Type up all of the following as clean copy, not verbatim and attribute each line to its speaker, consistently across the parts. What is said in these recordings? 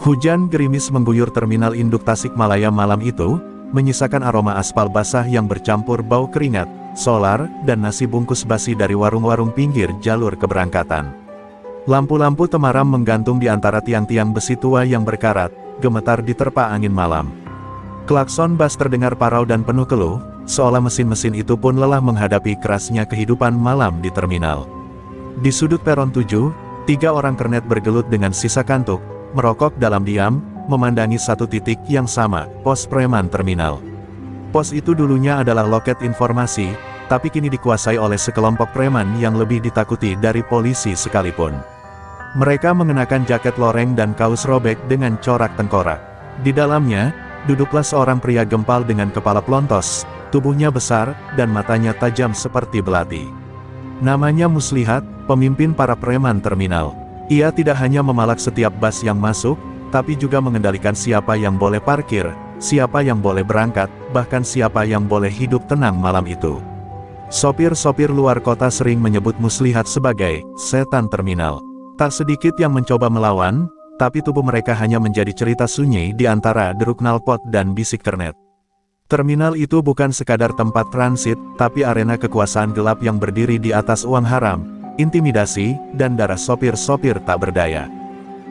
Speaker 1: Hujan gerimis mengguyur terminal induk Tasikmalaya malam itu, menyisakan aroma aspal basah yang bercampur bau keringat, solar, dan nasi bungkus basi dari warung-warung pinggir jalur keberangkatan. Lampu-lampu temaram menggantung di antara tiang-tiang besi tua yang berkarat, gemetar diterpa angin malam. Klakson bas terdengar parau dan penuh keluh, seolah mesin-mesin itu pun lelah menghadapi kerasnya kehidupan malam di terminal. Di sudut peron 7, 3 orang kernet bergelut dengan sisa kantuk, merokok dalam diam, memandangi satu titik yang sama, pos preman terminal. Pos itu dulunya adalah loket informasi, tapi kini dikuasai oleh sekelompok preman yang lebih ditakuti dari polisi sekalipun. Mereka mengenakan jaket loreng dan kaos robek dengan corak tengkorak. Di dalamnya, duduklah seorang pria gempal dengan kepala pelontos, tubuhnya besar, dan matanya tajam seperti belati. Namanya Muslihat, pemimpin para preman terminal. Ia tidak hanya memalak setiap bas yang masuk, tapi juga mengendalikan siapa yang boleh parkir, siapa yang boleh berangkat, bahkan siapa yang boleh hidup tenang malam itu. Sopir-sopir luar kota sering menyebut Muslihat sebagai setan terminal. Tak sedikit yang mencoba melawan, tapi tubuh mereka hanya menjadi cerita sunyi di antara deruk knalpot dan bisik kernet. Terminal itu bukan sekadar tempat transit, tapi arena kekuasaan gelap yang berdiri di atas uang haram, intimidasi, dan darah sopir-sopir tak berdaya.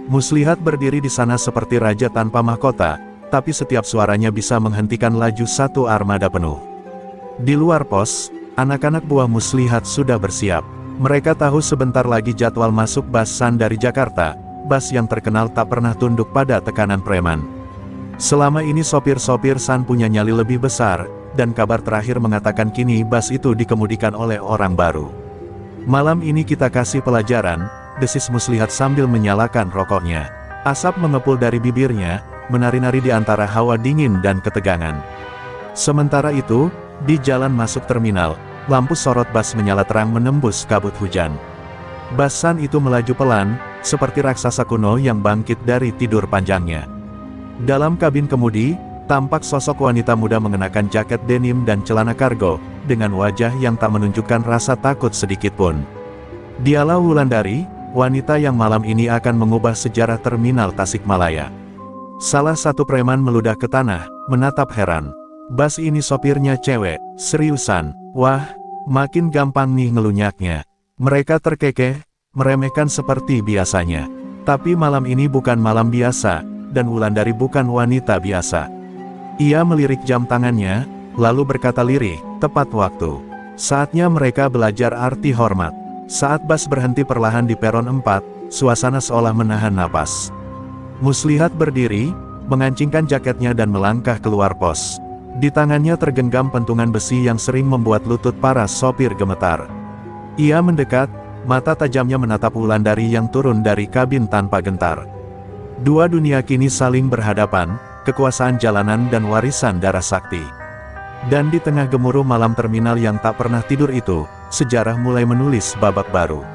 Speaker 1: Muslihat berdiri di sana seperti raja tanpa mahkota, tapi setiap suaranya bisa menghentikan laju satu armada penuh. Di luar pos, anak-anak buah Muslihat sudah bersiap. Mereka tahu sebentar lagi jadwal masuk bas San dari Jakarta, bas yang terkenal tak pernah tunduk pada tekanan preman. Selama ini sopir-sopir San punya nyali lebih besar, dan kabar terakhir mengatakan kini bas itu dikemudikan oleh orang baru. Malam ini kita kasih pelajaran, desis Muslihat sambil menyalakan rokoknya. Asap mengepul dari bibirnya, menari-nari di antara hawa dingin dan ketegangan. Sementara itu, di jalan masuk terminal, lampu sorot bas menyala terang menembus kabut hujan. Bas San itu melaju pelan, seperti raksasa kuno yang bangkit dari tidur panjangnya. Dalam kabin kemudi, tampak sosok wanita muda mengenakan jaket denim dan celana kargo, dengan wajah yang tak menunjukkan rasa takut sedikitpun. Dialah Wulandari, wanita yang malam ini akan mengubah sejarah terminal Tasikmalaya. Salah satu preman meludah ke tanah, menatap heran. Bas ini sopirnya cewek, seriusan, wah, makin gampang nih ngelunyaknya. Mereka terkekeh, meremehkan seperti biasanya. Tapi malam ini bukan malam biasa, dan Wulandari bukan wanita biasa. Ia melirik jam tangannya, lalu berkata lirih, tepat waktu. Saatnya mereka belajar arti hormat. Saat bas berhenti perlahan di peron 4, suasana seolah menahan napas. Muslihat berdiri, mengancingkan jaketnya dan melangkah keluar pos. Di tangannya tergenggam pentungan besi yang sering membuat lutut para sopir gemetar. Ia mendekat, mata tajamnya menatap Wulandari yang turun dari kabin tanpa gentar. Dua dunia kini saling berhadapan, kekuasaan jalanan dan warisan darah sakti. Dan di tengah gemuruh malam terminal yang tak pernah tidur itu, sejarah mulai menulis babak baru.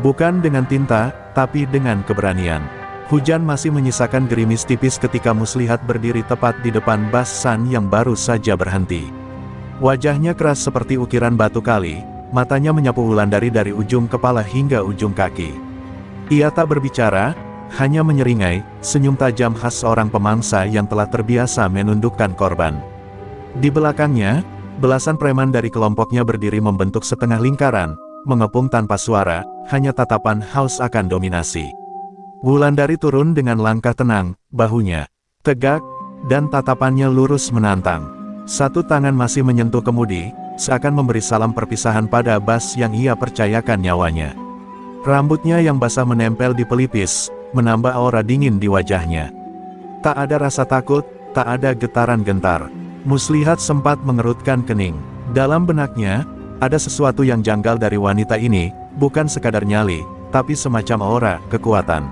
Speaker 1: Bukan dengan tinta, tapi dengan keberanian. Hujan masih menyisakan gerimis tipis ketika Muslihat berdiri tepat di depan bas San yang baru saja berhenti. Wajahnya keras seperti ukiran batu kali, matanya menyapu Wulandari dari ujung kepala hingga ujung kaki. Ia tak berbicara, hanya menyeringai, senyum tajam khas seorang pemangsa yang telah terbiasa menundukkan korban. Di belakangnya, belasan preman dari kelompoknya berdiri membentuk setengah lingkaran, mengepung tanpa suara, hanya tatapan haus akan dominasi. Wulandari turun dengan langkah tenang, bahunya tegak, dan tatapannya lurus menantang. Satu tangan masih menyentuh kemudi, seakan memberi salam perpisahan pada bas yang ia percayakan nyawanya. Rambutnya yang basah menempel di pelipis, menambah aura dingin di wajahnya. Tak ada rasa takut, tak ada getaran gentar. Muslihat sempat mengerutkan kening. Dalam benaknya, ada sesuatu yang janggal dari wanita ini, bukan sekadar nyali, tapi semacam aura, kekuatan.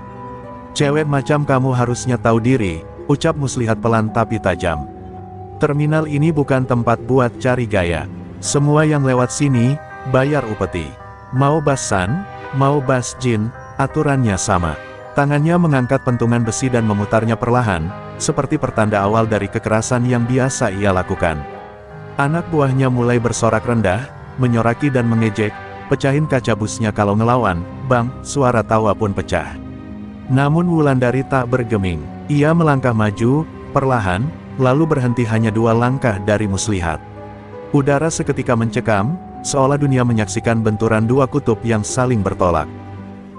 Speaker 1: Cewek macam kamu harusnya tahu diri, ucap Muslihat pelan tapi tajam. Terminal ini bukan tempat buat cari gaya. Semua yang lewat sini, bayar upeti. Mau bas San, mau bas Jin, aturannya sama. Tangannya mengangkat pentungan besi dan memutarnya perlahan, seperti pertanda awal dari kekerasan yang biasa ia lakukan. Anak buahnya mulai bersorak rendah, menyoraki dan mengejek, pecahin kaca busnya kalau ngelawan, bang, suara tawa pun pecah. Namun Wulandari tak bergeming. Ia melangkah maju, perlahan, lalu berhenti hanya 2 langkah dari Muslihat. Udara seketika mencekam, seolah dunia menyaksikan benturan 2 kutub yang saling bertolak.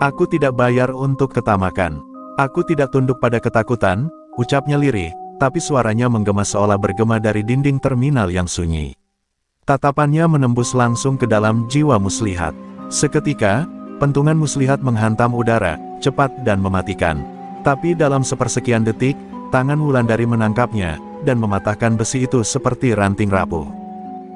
Speaker 1: Aku tidak bayar untuk ketamakan. Aku tidak tunduk pada ketakutan, ucapnya lirih, tapi suaranya menggema seolah bergema dari dinding terminal yang sunyi. Tatapannya menembus langsung ke dalam jiwa Muslihat. Seketika, pentungan Muslihat menghantam udara, cepat dan mematikan. Tapi dalam sepersekian detik, tangan Wulandari menangkapnya, dan mematahkan besi itu seperti ranting rapuh.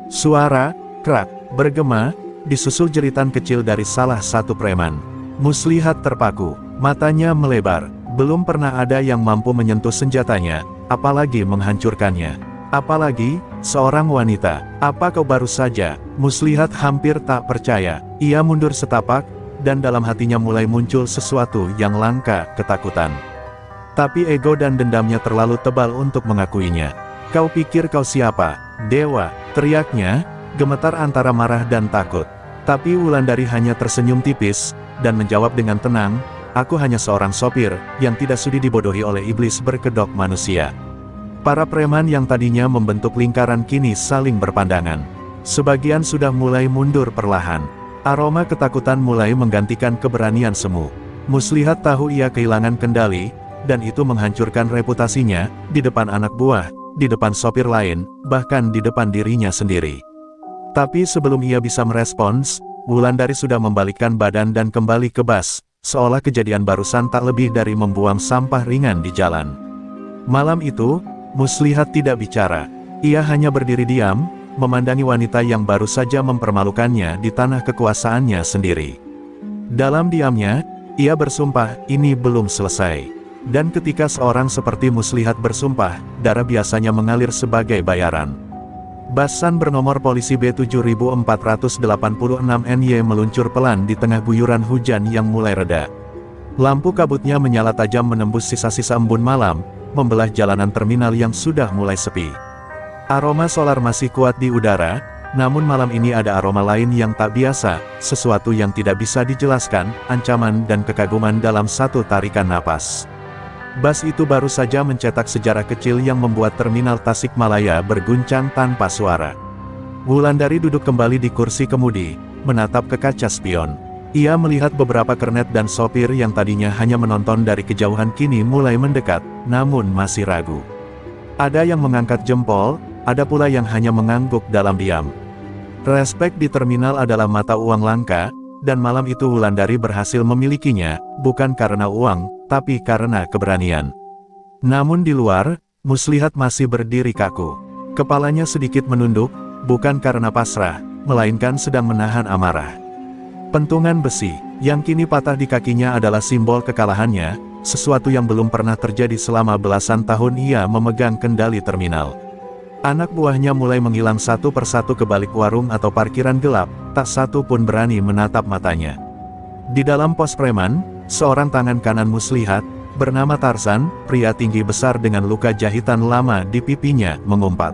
Speaker 1: Suara, krak, bergema, disusul jeritan kecil dari salah satu preman. Muslihat terpaku, matanya melebar. Belum pernah ada yang mampu menyentuh senjatanya, apalagi menghancurkannya. Apalagi, seorang wanita. Apa kau baru saja? Muslihat hampir tak percaya. Ia mundur setapak, dan dalam hatinya mulai muncul sesuatu yang langka, ketakutan. Tapi ego dan dendamnya terlalu tebal untuk mengakuinya. Kau pikir kau siapa? Dewa, teriaknya, gemetar antara marah dan takut. Tapi Wulandari hanya tersenyum tipis, dan menjawab dengan tenang, aku hanya seorang sopir, yang tidak sudi dibodohi oleh iblis berkedok manusia. Para preman yang tadinya membentuk lingkaran kini saling berpandangan. Sebagian sudah mulai mundur perlahan. Aroma ketakutan mulai menggantikan keberanian semu. Muslihat tahu ia kehilangan kendali, dan itu menghancurkan reputasinya, di depan anak buah, di depan sopir lain, bahkan di depan dirinya sendiri. Tapi sebelum ia bisa merespons, Wulandari sudah membalikkan badan dan kembali ke bas, seolah kejadian barusan tak lebih dari membuang sampah ringan di jalan. Malam itu, Muslihat tidak bicara. Ia hanya berdiri diam, memandangi wanita yang baru saja mempermalukannya di tanah kekuasaannya sendiri. Dalam diamnya, ia bersumpah, ini belum selesai. Dan ketika seorang seperti Muslihat bersumpah, darah biasanya mengalir sebagai bayaran. Basan bernomor polisi B7486NY meluncur pelan di tengah guyuran hujan yang mulai reda. Lampu kabutnya menyala tajam menembus sisa-sisa embun malam, membelah jalanan terminal yang sudah mulai sepi. Aroma solar masih kuat di udara, namun malam ini ada aroma lain yang tak biasa, sesuatu yang tidak bisa dijelaskan, ancaman dan kekaguman dalam satu tarikan napas. Bas itu baru saja mencetak sejarah kecil yang membuat terminal Tasikmalaya berguncang tanpa suara. Wulandari duduk kembali di kursi kemudi, menatap ke kaca spion. Ia melihat beberapa kernet dan sopir yang tadinya hanya menonton dari kejauhan kini mulai mendekat, namun masih ragu. Ada yang mengangkat jempol, ada pula yang hanya mengangguk dalam diam. Respek di terminal adalah mata uang langka, dan malam itu Wulandari berhasil memilikinya, bukan karena uang, tapi karena keberanian. Namun di luar, Muslihat masih berdiri kaku. Kepalanya sedikit menunduk, bukan karena pasrah, melainkan sedang menahan amarah. Pentungan besi, yang kini patah di kakinya adalah simbol kekalahannya, sesuatu yang belum pernah terjadi selama belasan tahun ia memegang kendali terminal. Anak buahnya mulai menghilang satu persatu ke balik warung atau parkiran gelap, tak satu pun berani menatap matanya. Di dalam pos preman, seorang tangan kanan Muslihat, bernama Tarzan, pria tinggi besar dengan luka jahitan lama di pipinya, mengumpat.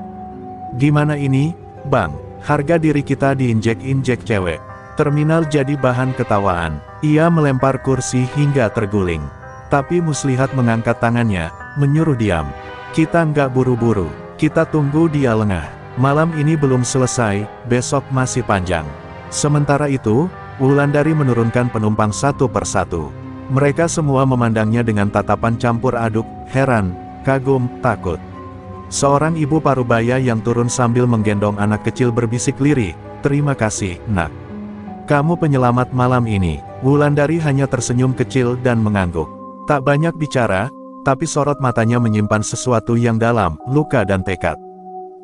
Speaker 1: Gimana ini, Bang? Harga diri kita diinjek-injek cewek. Terminal jadi bahan ketawaan. Ia melempar kursi hingga terguling. Tapi Muslihat mengangkat tangannya, menyuruh diam. Kita nggak buru-buru. Kita tunggu dia lengah. Malam ini belum selesai, besok masih panjang. Sementara itu, Wulandari menurunkan penumpang satu persatu. Mereka semua memandangnya dengan tatapan campur aduk, heran, kagum, takut. Seorang ibu parubaya yang turun sambil menggendong anak kecil berbisik lirih, terima kasih, nak. Kamu penyelamat malam ini. Wulandari hanya tersenyum kecil dan mengangguk. Tak banyak bicara, tapi sorot matanya menyimpan sesuatu yang dalam, luka dan tekad.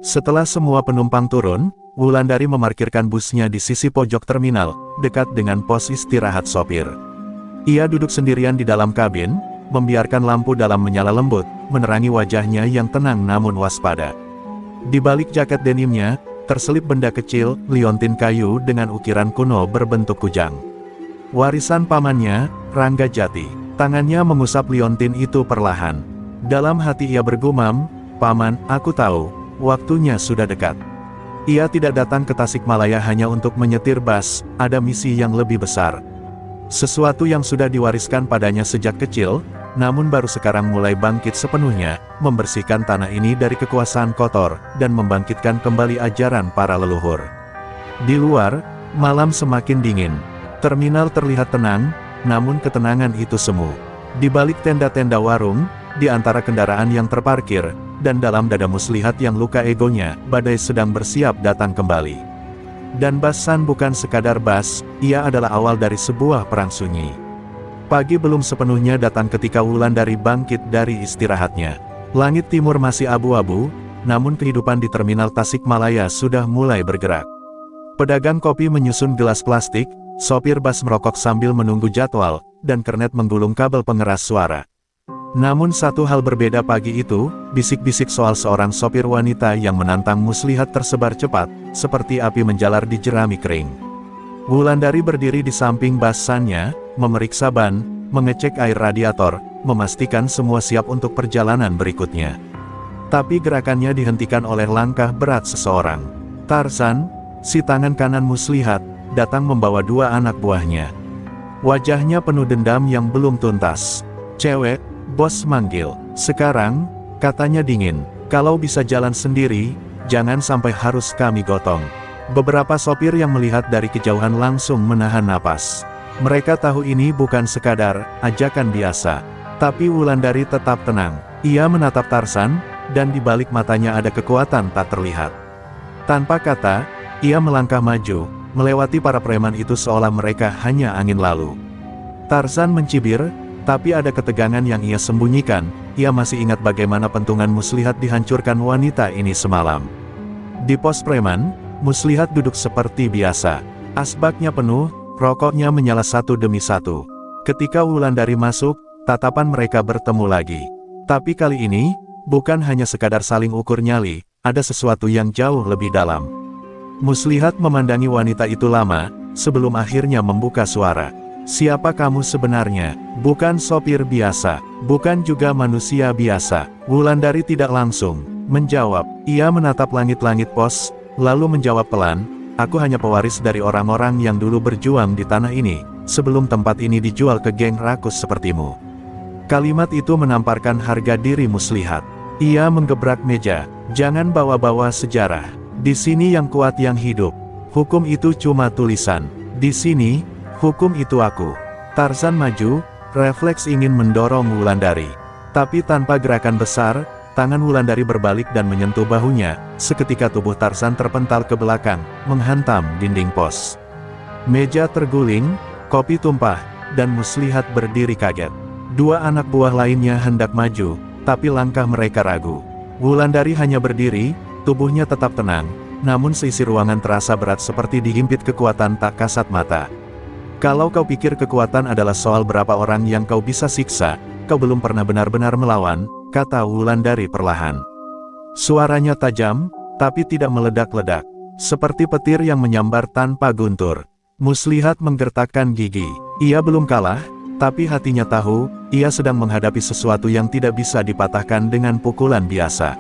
Speaker 1: Setelah semua penumpang turun, Wulandari memarkirkan busnya di sisi pojok terminal, dekat dengan pos istirahat sopir. Ia duduk sendirian di dalam kabin, membiarkan lampu dalam menyala lembut, menerangi wajahnya yang tenang namun waspada. Di balik jaket denimnya, terselip benda kecil, liontin kayu dengan ukiran kuno berbentuk kujang. Warisan pamannya, Rangga Jati. Tangannya mengusap liontin itu perlahan. Dalam hati ia bergumam, Paman, aku tahu, waktunya sudah dekat. Ia tidak datang ke Tasikmalaya hanya untuk menyetir bas, ada misi yang lebih besar. Sesuatu yang sudah diwariskan padanya sejak kecil, namun baru sekarang mulai bangkit sepenuhnya, membersihkan tanah ini dari kekuasaan kotor, dan membangkitkan kembali ajaran para leluhur. Di luar, malam semakin dingin. Terminal terlihat tenang, namun ketenangan itu semu. Di balik tenda-tenda warung, di antara kendaraan yang terparkir, dan dalam dada Muslihat yang luka egonya, badai sedang bersiap datang kembali. Dan Bassan bukan sekadar Bas, ia adalah awal dari sebuah perang sunyi. Pagi belum sepenuhnya datang ketika Wulandari bangkit dari istirahatnya. Langit timur masih abu-abu, namun kehidupan di terminal Tasikmalaya sudah mulai bergerak. Pedagang kopi menyusun gelas plastik, sopir bas merokok sambil menunggu jadwal, dan kernet menggulung kabel pengeras suara. Namun satu hal berbeda pagi itu, bisik-bisik soal seorang sopir wanita yang menantang Muslihat tersebar cepat, seperti api menjalar di jerami kering. Wulandari berdiri di samping Bassannya, memeriksa ban, mengecek air radiator, memastikan semua siap untuk perjalanan berikutnya. Tapi gerakannya dihentikan oleh langkah berat seseorang. Tarzan, si tangan kanan Muslihat, datang membawa dua anak buahnya. Wajahnya penuh dendam yang belum tuntas. "Cewek," bos manggil. "Sekarang," katanya dingin, "kalau bisa jalan sendiri, jangan sampai harus kami gotong." Beberapa sopir yang melihat dari kejauhan langsung menahan napas. Mereka tahu ini bukan sekadar ajakan biasa. Tapi Wulandari tetap tenang. Ia menatap Tarzan, dan di balik matanya ada kekuatan tak terlihat. Tanpa kata, ia melangkah maju, melewati para preman itu seolah mereka hanya angin lalu. Tarzan mencibir, tapi ada ketegangan yang ia sembunyikan. Ia masih ingat bagaimana pentungan Muslihat dihancurkan wanita ini semalam. Di pos preman, Muslihat duduk seperti biasa. Asbaknya penuh, rokoknya menyala satu demi satu. Ketika Wulandari masuk, tatapan mereka bertemu lagi. Tapi kali ini, bukan hanya sekadar saling ukur nyali, ada sesuatu yang jauh lebih dalam. Muslihat memandangi wanita itu lama, sebelum akhirnya membuka suara. "Siapa kamu sebenarnya? Bukan sopir biasa, bukan juga manusia biasa." Wulandari tidak langsung menjawab. Ia menatap langit-langit pos, lalu menjawab pelan, "Aku hanya pewaris dari orang-orang yang dulu berjuang di tanah ini, sebelum tempat ini dijual ke geng rakus sepertimu." Kalimat itu menamparkan harga diri Muslihat. Ia menggebrak meja. "Jangan bawa-bawa sejarah. Di sini yang kuat yang hidup. Hukum itu cuma tulisan. Di sini, hukum itu aku." Tarzan maju, refleks ingin mendorong Wulandari. Tapi tanpa gerakan besar, tangan Wulandari berbalik dan menyentuh bahunya. Seketika tubuh Tarzan terpental ke belakang, menghantam dinding pos. Meja terguling, kopi tumpah, dan Muslihat berdiri kaget. Dua anak buah lainnya hendak maju, tapi langkah mereka ragu. Wulandari hanya berdiri, tubuhnya tetap tenang, namun seisi ruangan terasa berat seperti dihimpit kekuatan tak kasat mata. "Kalau kau pikir kekuatan adalah soal berapa orang yang kau bisa siksa, kau belum pernah benar-benar melawan," kata Wulandari perlahan. Suaranya tajam, tapi tidak meledak-ledak. Seperti petir yang menyambar tanpa guntur. Muslihat menggertakkan gigi. Ia belum kalah, tapi hatinya tahu, ia sedang menghadapi sesuatu yang tidak bisa dipatahkan dengan pukulan biasa.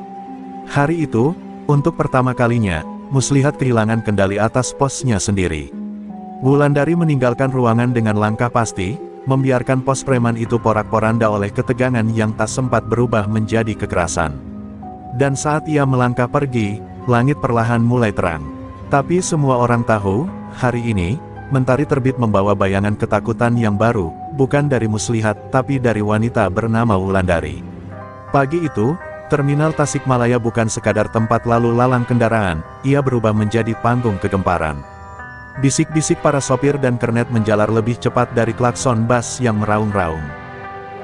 Speaker 1: Hari itu, untuk pertama kalinya, Muslihat kehilangan kendali atas posnya sendiri. Wulandari meninggalkan ruangan dengan langkah pasti, membiarkan pos preman itu porak-poranda oleh ketegangan yang tak sempat berubah menjadi kekerasan. Dan saat ia melangkah pergi, langit perlahan mulai terang. Tapi semua orang tahu, hari ini, mentari terbit membawa bayangan ketakutan yang baru, bukan dari Muslihat, tapi dari wanita bernama Wulandari. Pagi itu, terminal Tasikmalaya bukan sekadar tempat lalu lalang kendaraan, ia berubah menjadi panggung kegemparan. Bisik-bisik para sopir dan kernet menjalar lebih cepat dari klakson bas yang meraung-raung.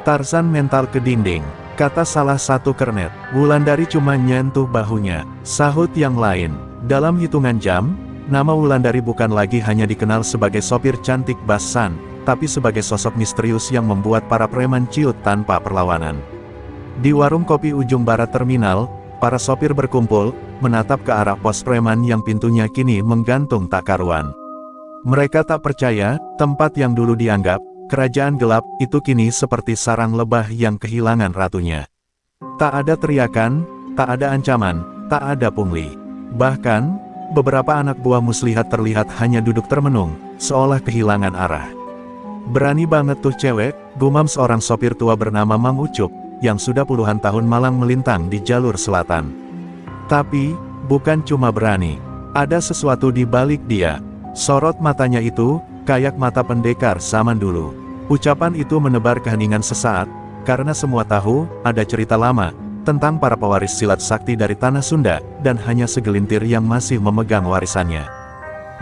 Speaker 1: "Tarzan mental ke dinding," kata salah satu kernet. "Wulandari cuma nyentuh bahunya," sahut yang lain. Dalam hitungan jam, nama Wulandari bukan lagi hanya dikenal sebagai sopir cantik Bassan, tapi sebagai sosok misterius yang membuat para preman ciut tanpa perlawanan. Di warung kopi ujung barat terminal, para sopir berkumpul, menatap ke arah pos preman yang pintunya kini menggantung tak karuan. Mereka tak percaya, tempat yang dulu dianggap kerajaan gelap, itu kini seperti sarang lebah yang kehilangan ratunya. Tak ada teriakan, tak ada ancaman, tak ada pungli. Bahkan, beberapa anak buah Muslihat terlihat hanya duduk termenung, seolah kehilangan arah. Berani banget tuh cewek, gumam seorang sopir tua bernama Mang Ucup, yang sudah puluhan tahun malang melintang di jalur selatan. Tapi, bukan cuma berani. Ada sesuatu di balik dia. Sorot matanya itu, kayak mata pendekar zaman dulu. Ucapan itu menebar keheningan sesaat, karena semua tahu, ada cerita lama, tentang para pewaris silat sakti dari tanah Sunda, dan hanya segelintir yang masih memegang warisannya.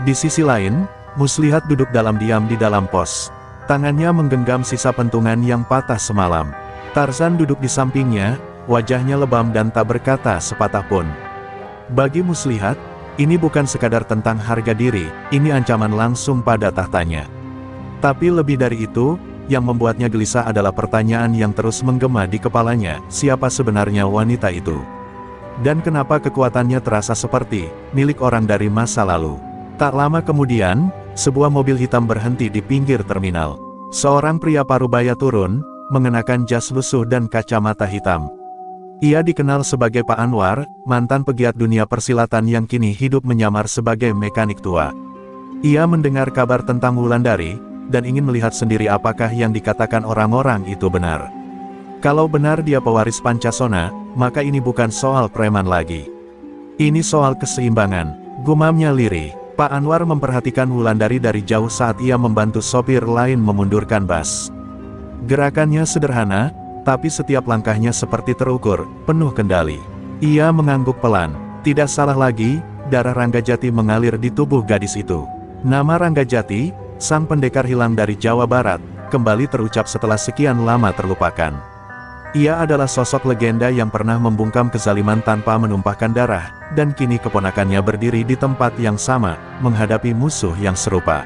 Speaker 1: Di sisi lain, Muslihat duduk dalam diam di dalam pos. Tangannya menggenggam sisa pentungan yang patah semalam. Tarzan duduk di sampingnya, wajahnya lebam dan tak berkata sepatah pun. Bagi Muslihat, ini bukan sekadar tentang harga diri, ini ancaman langsung pada tahtanya. Tapi lebih dari itu, yang membuatnya gelisah adalah pertanyaan yang terus menggema di kepalanya, siapa sebenarnya wanita itu? Dan kenapa kekuatannya terasa seperti milik orang dari masa lalu? Tak lama kemudian, sebuah mobil hitam berhenti di pinggir terminal. Seorang pria parubaya turun, mengenakan jas lusuh dan kacamata hitam. Ia dikenal sebagai Pak Anwar, mantan pegiat dunia persilatan yang kini hidup menyamar sebagai mekanik tua. Ia mendengar kabar tentang Wulandari, dan ingin melihat sendiri apakah yang dikatakan orang-orang itu benar. Kalau benar dia pewaris Pancasona, maka ini bukan soal preman lagi. Ini soal keseimbangan, gumamnya lirih. Pak Anwar memperhatikan Wulandari dari jauh saat ia membantu sopir lain memundurkan bas. Gerakannya sederhana, tapi setiap langkahnya seperti terukur, penuh kendali. Ia mengangguk pelan. Tidak salah lagi, darah Ranggajati mengalir di tubuh gadis itu. Nama Ranggajati, sang pendekar hilang dari Jawa Barat, kembali terucap setelah sekian lama terlupakan. Ia adalah sosok legenda yang pernah membungkam kezaliman tanpa menumpahkan darah, dan kini keponakannya berdiri di tempat yang sama, menghadapi musuh yang serupa.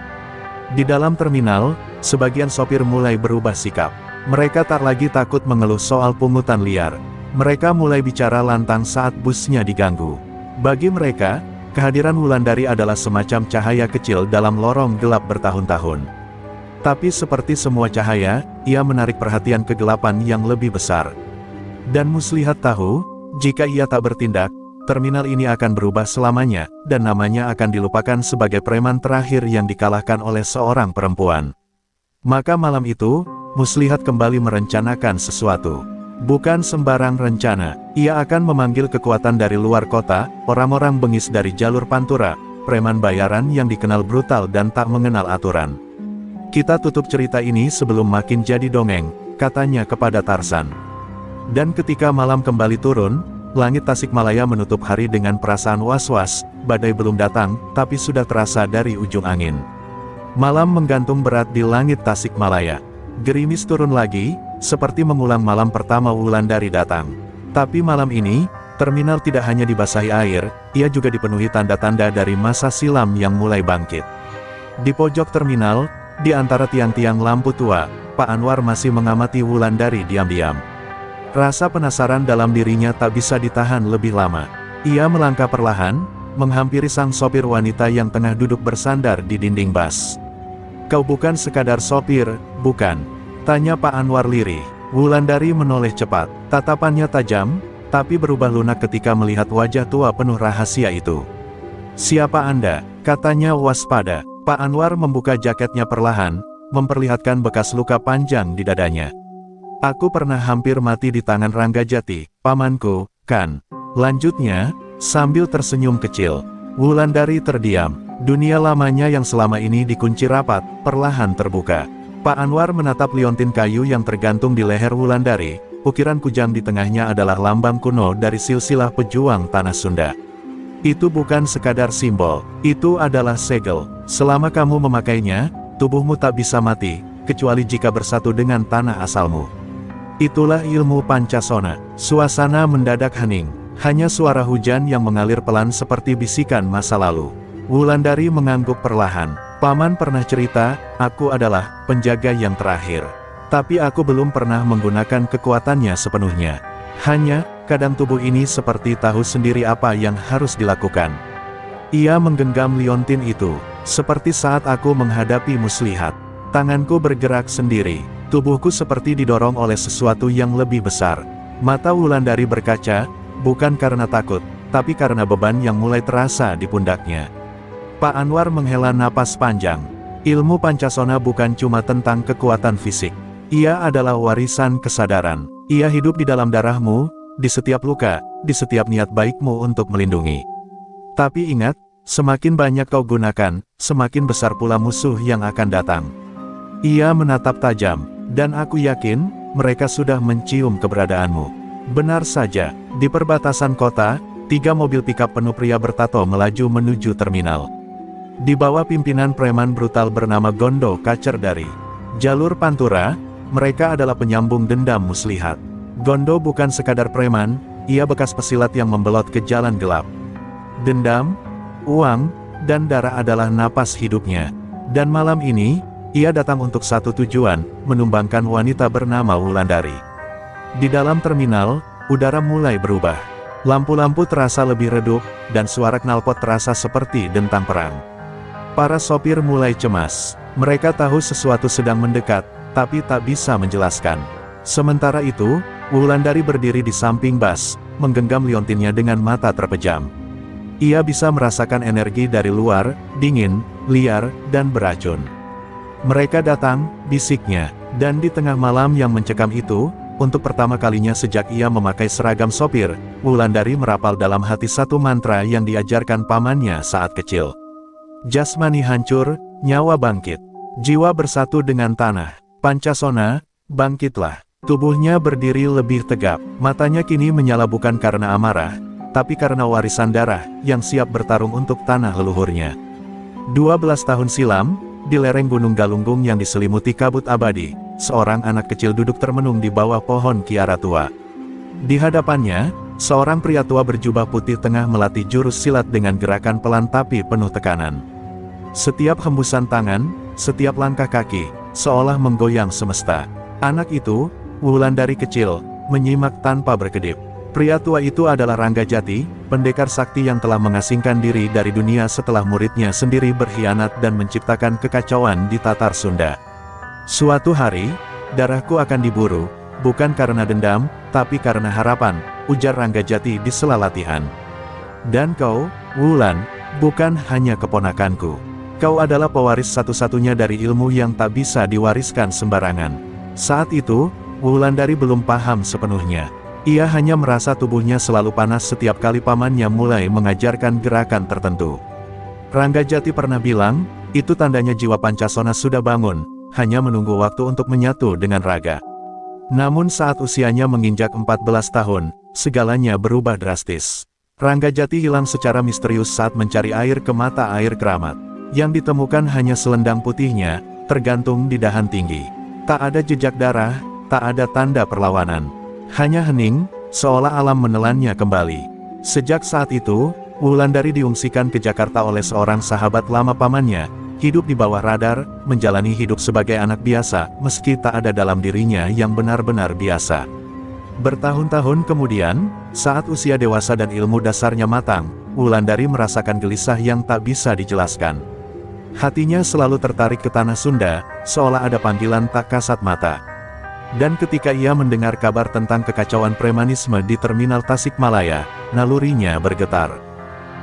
Speaker 1: Di dalam terminal, sebagian sopir mulai berubah sikap. Mereka tak lagi takut mengeluh soal pungutan liar. Mereka mulai bicara lantang saat busnya diganggu. Bagi mereka, kehadiran Wulandari adalah semacam cahaya kecil dalam lorong gelap bertahun-tahun. Tapi seperti semua cahaya, ia menarik perhatian kegelapan yang lebih besar. Dan Muslihat tahu, jika ia tak bertindak, terminal ini akan berubah selamanya, dan namanya akan dilupakan sebagai preman terakhir yang dikalahkan oleh seorang perempuan. Maka malam itu, Muslihat kembali merencanakan sesuatu. Bukan sembarang rencana, ia akan memanggil kekuatan dari luar kota, orang-orang bengis dari jalur Pantura, preman bayaran yang dikenal brutal dan tak mengenal aturan. Kita tutup cerita ini sebelum makin jadi dongeng, katanya kepada Tarzan. Dan ketika malam kembali turun, langit Tasikmalaya menutup hari dengan perasaan was-was, badai belum datang, tapi sudah terasa dari ujung angin. Malam menggantung berat di langit Tasikmalaya. Gerimis turun lagi, seperti mengulang malam pertama Wulandari datang. Tapi malam ini, terminal tidak hanya dibasahi air, ia juga dipenuhi tanda-tanda dari masa silam yang mulai bangkit. Di pojok terminal, di antara tiang-tiang lampu tua, Pak Anwar masih mengamati Wulandari diam-diam. Rasa penasaran dalam dirinya tak bisa ditahan lebih lama. Ia melangkah perlahan, menghampiri sang sopir wanita yang tengah duduk bersandar di dinding bas. "Kau bukan sekadar sopir, bukan?" tanya Pak Anwar lirih. Wulandari menoleh cepat, tatapannya tajam, tapi berubah lunak ketika melihat wajah tua penuh rahasia itu. "Siapa Anda?" katanya waspada. Pak Anwar membuka jaketnya perlahan, memperlihatkan bekas luka panjang di dadanya. "Aku pernah hampir mati di tangan Ranggajati, pamanku, kan?" lanjutnya, sambil tersenyum kecil. Wulandari terdiam. Dunia lamanya yang selama ini dikunci rapat, perlahan terbuka. Pak Anwar menatap liontin kayu yang tergantung di leher Wulandari. Ukiran kujang di tengahnya adalah lambang kuno dari silsilah pejuang tanah Sunda. Itu bukan sekadar simbol, itu adalah segel. Selama kamu memakainya, tubuhmu tak bisa mati, kecuali jika bersatu dengan tanah asalmu. Itulah ilmu Pancasona. Suasana mendadak hening. Hanya suara hujan yang mengalir pelan seperti bisikan masa lalu. Wulandari mengangguk perlahan. "Paman pernah cerita, aku adalah penjaga yang terakhir. Tapi aku belum pernah menggunakan kekuatannya sepenuhnya. Hanya, kadang tubuh ini seperti tahu sendiri apa yang harus dilakukan." Ia menggenggam liontin itu, seperti saat aku menghadapi Muslihat. Tanganku bergerak sendiri, tubuhku seperti didorong oleh sesuatu yang lebih besar. Mata Wulandari berkaca, bukan karena takut, tapi karena beban yang mulai terasa di pundaknya. Pak Anwar menghela napas panjang. Ilmu Pancasona bukan cuma tentang kekuatan fisik. Ia adalah warisan kesadaran. Ia hidup di dalam darahmu, di setiap luka, di setiap niat baikmu untuk melindungi. Tapi ingat, semakin banyak kau gunakan, semakin besar pula musuh yang akan datang. Ia menatap tajam, dan aku yakin, mereka sudah mencium keberadaanmu. Benar saja, di perbatasan kota, 3 mobil pikap penuh pria bertato melaju menuju terminal. Di bawah pimpinan preman brutal bernama Gondo Kacer dari jalur Pantura, mereka adalah penyambung dendam muslihat. Gondo bukan sekadar preman, ia bekas pesilat yang membelot ke jalan gelap. Dendam, uang, dan darah adalah napas hidupnya. Dan malam ini, ia datang untuk satu tujuan, menumbangkan wanita bernama Wulandari. Di dalam terminal, udara mulai berubah. Lampu-lampu terasa lebih redup, dan suara knalpot terasa seperti dentang perang. Para sopir mulai cemas. Mereka tahu sesuatu sedang mendekat, tapi tak bisa menjelaskan. Sementara itu, Wulandari berdiri di samping bas, menggenggam liontinnya dengan mata terpejam. Ia bisa merasakan energi dari luar, dingin, liar, dan beracun. Mereka datang, bisiknya, dan di tengah malam yang mencekam itu, untuk pertama kalinya sejak ia memakai seragam sopir, Wulandari merapal dalam hati satu mantra yang diajarkan pamannya saat kecil. Jasmani hancur, nyawa bangkit. Jiwa bersatu dengan tanah. Pancasona, bangkitlah. Tubuhnya berdiri lebih tegap. Matanya kini menyala bukan karena amarah, tapi karena warisan darah, yang siap bertarung untuk tanah leluhurnya. 12 tahun silam, di lereng Gunung Galunggung yang diselimuti kabut abadi, seorang anak kecil duduk termenung di bawah pohon kiara tua. Di hadapannya, seorang pria tua berjubah putih tengah melatih jurus silat dengan gerakan pelan tapi penuh tekanan. Setiap hembusan tangan, setiap langkah kaki, seolah menggoyang semesta. Anak itu, Wulandari kecil, menyimak tanpa berkedip. Pria tua itu adalah Ranggajati, pendekar sakti yang telah mengasingkan diri dari dunia setelah muridnya sendiri berkhianat dan menciptakan kekacauan di Tatar Sunda. Suatu hari, darahku akan diburu, bukan karena dendam, tapi karena harapan, ujar Ranggajati di sela latihan. Dan kau, Wulan, bukan hanya keponakanku. Kau adalah pewaris satu-satunya dari ilmu yang tak bisa diwariskan sembarangan. Saat itu, Wulandari belum paham sepenuhnya. Ia hanya merasa tubuhnya selalu panas setiap kali pamannya mulai mengajarkan gerakan tertentu. Ranggajati pernah bilang, itu tandanya jiwa Pancasona sudah bangun, hanya menunggu waktu untuk menyatu dengan raga. Namun saat usianya menginjak 14 tahun, segalanya berubah drastis. Ranggajati hilang secara misterius saat mencari air ke mata air keramat. Yang ditemukan hanya selendang putihnya, tergantung di dahan tinggi. Tak ada jejak darah, tak ada tanda perlawanan. Hanya hening, seolah alam menelannya kembali. Sejak saat itu, Wulandari diungsikan ke Jakarta oleh seorang sahabat lama pamannya, hidup di bawah radar, menjalani hidup sebagai anak biasa, meski tak ada dalam dirinya yang benar-benar biasa. Bertahun-tahun kemudian, saat usia dewasa dan ilmu dasarnya matang, Wulandari merasakan gelisah yang tak bisa dijelaskan. Hatinya selalu tertarik ke tanah Sunda, seolah ada panggilan tak kasat mata. Dan ketika ia mendengar kabar tentang kekacauan premanisme di terminal Tasikmalaya, nalurinya bergetar.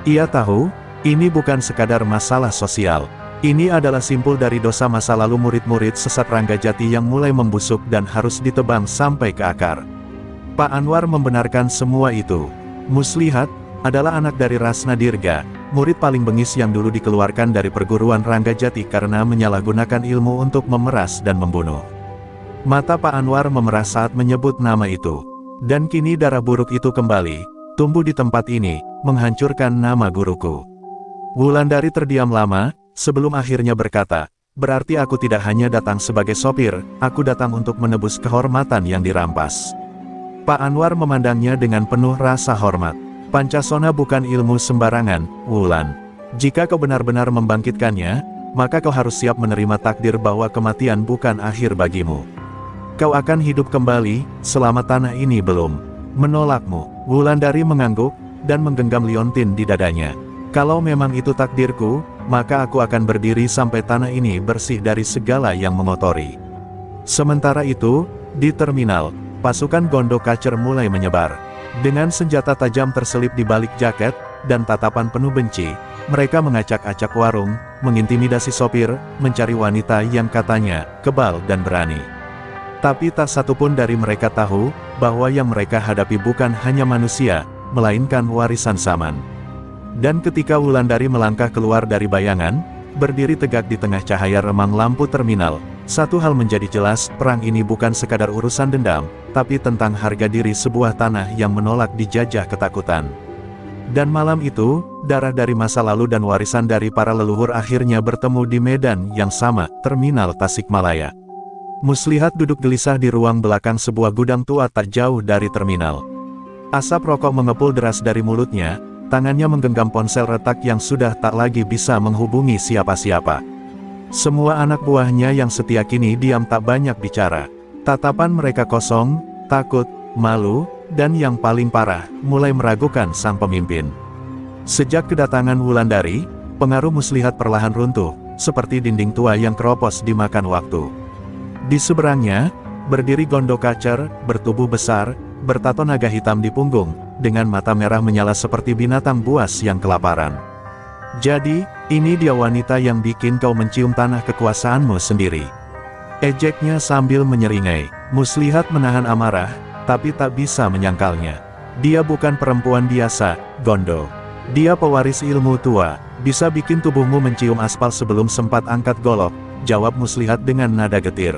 Speaker 1: Ia tahu, ini bukan sekadar masalah sosial. Ini adalah simpul dari dosa masa lalu murid-murid sesat Ranggajati yang mulai membusuk dan harus ditebang sampai ke akar. Pak Anwar membenarkan semua itu. Muslihat adalah anak dari Rasna Dirga, murid paling bengis yang dulu dikeluarkan dari perguruan Ranggajati karena menyalahgunakan ilmu untuk memeras dan membunuh. Mata Pak Anwar memerah saat menyebut nama itu. Dan kini darah buruk itu kembali, tumbuh di tempat ini, menghancurkan nama guruku. Wulandari terdiam lama, sebelum akhirnya berkata, berarti aku tidak hanya datang sebagai sopir, aku datang untuk menebus kehormatan yang dirampas. Pak Anwar memandangnya dengan penuh rasa hormat. Pancasona bukan ilmu sembarangan, Wulan. Jika kau benar-benar membangkitkannya, maka kau harus siap menerima takdir bahwa kematian bukan akhir bagimu. Kau akan hidup kembali, selama tanah ini belum menolakmu. Wulandari mengangguk, dan menggenggam liontin di dadanya. Kalau memang itu takdirku, maka aku akan berdiri sampai tanah ini bersih dari segala yang mengotori. Sementara itu, di terminal, pasukan Gondo Kacer mulai menyebar. Dengan senjata tajam terselip di balik jaket, dan tatapan penuh benci. Mereka mengacak-acak warung, mengintimidasi sopir, mencari wanita yang katanya kebal dan berani. Tapi tak satupun dari mereka tahu bahwa yang mereka hadapi bukan hanya manusia, melainkan warisan zaman. Dan ketika Wulandari melangkah keluar dari bayangan, berdiri tegak di tengah cahaya remang lampu terminal, satu hal menjadi jelas, perang ini bukan sekadar urusan dendam, tapi tentang harga diri sebuah tanah yang menolak dijajah ketakutan. Dan malam itu, darah dari masa lalu dan warisan dari para leluhur akhirnya bertemu di medan yang sama, Terminal Tasikmalaya. Muslihat duduk gelisah di ruang belakang sebuah gudang tua tak jauh dari terminal. Asap rokok mengepul deras dari mulutnya, tangannya menggenggam ponsel retak yang sudah tak lagi bisa menghubungi siapa-siapa. Semua anak buahnya yang setia kini diam tak banyak bicara. Tatapan mereka kosong, takut, malu, dan yang paling parah, mulai meragukan sang pemimpin. Sejak kedatangan Wulandari, pengaruh Muslihat perlahan runtuh, seperti dinding tua yang keropos dimakan waktu. Di seberangnya, berdiri Gondo Kacer, bertubuh besar, bertato naga hitam di punggung, dengan mata merah menyala seperti binatang buas yang kelaparan. Jadi, ini dia wanita yang bikin kau mencium tanah kekuasaanmu sendiri. Ejeknya sambil menyeringai. Muslihat menahan amarah, tapi tak bisa menyangkalnya. Dia bukan perempuan biasa, Gondo. Dia pewaris ilmu tua, bisa bikin tubuhmu mencium aspal sebelum sempat angkat golok, jawab Muslihat dengan nada getir.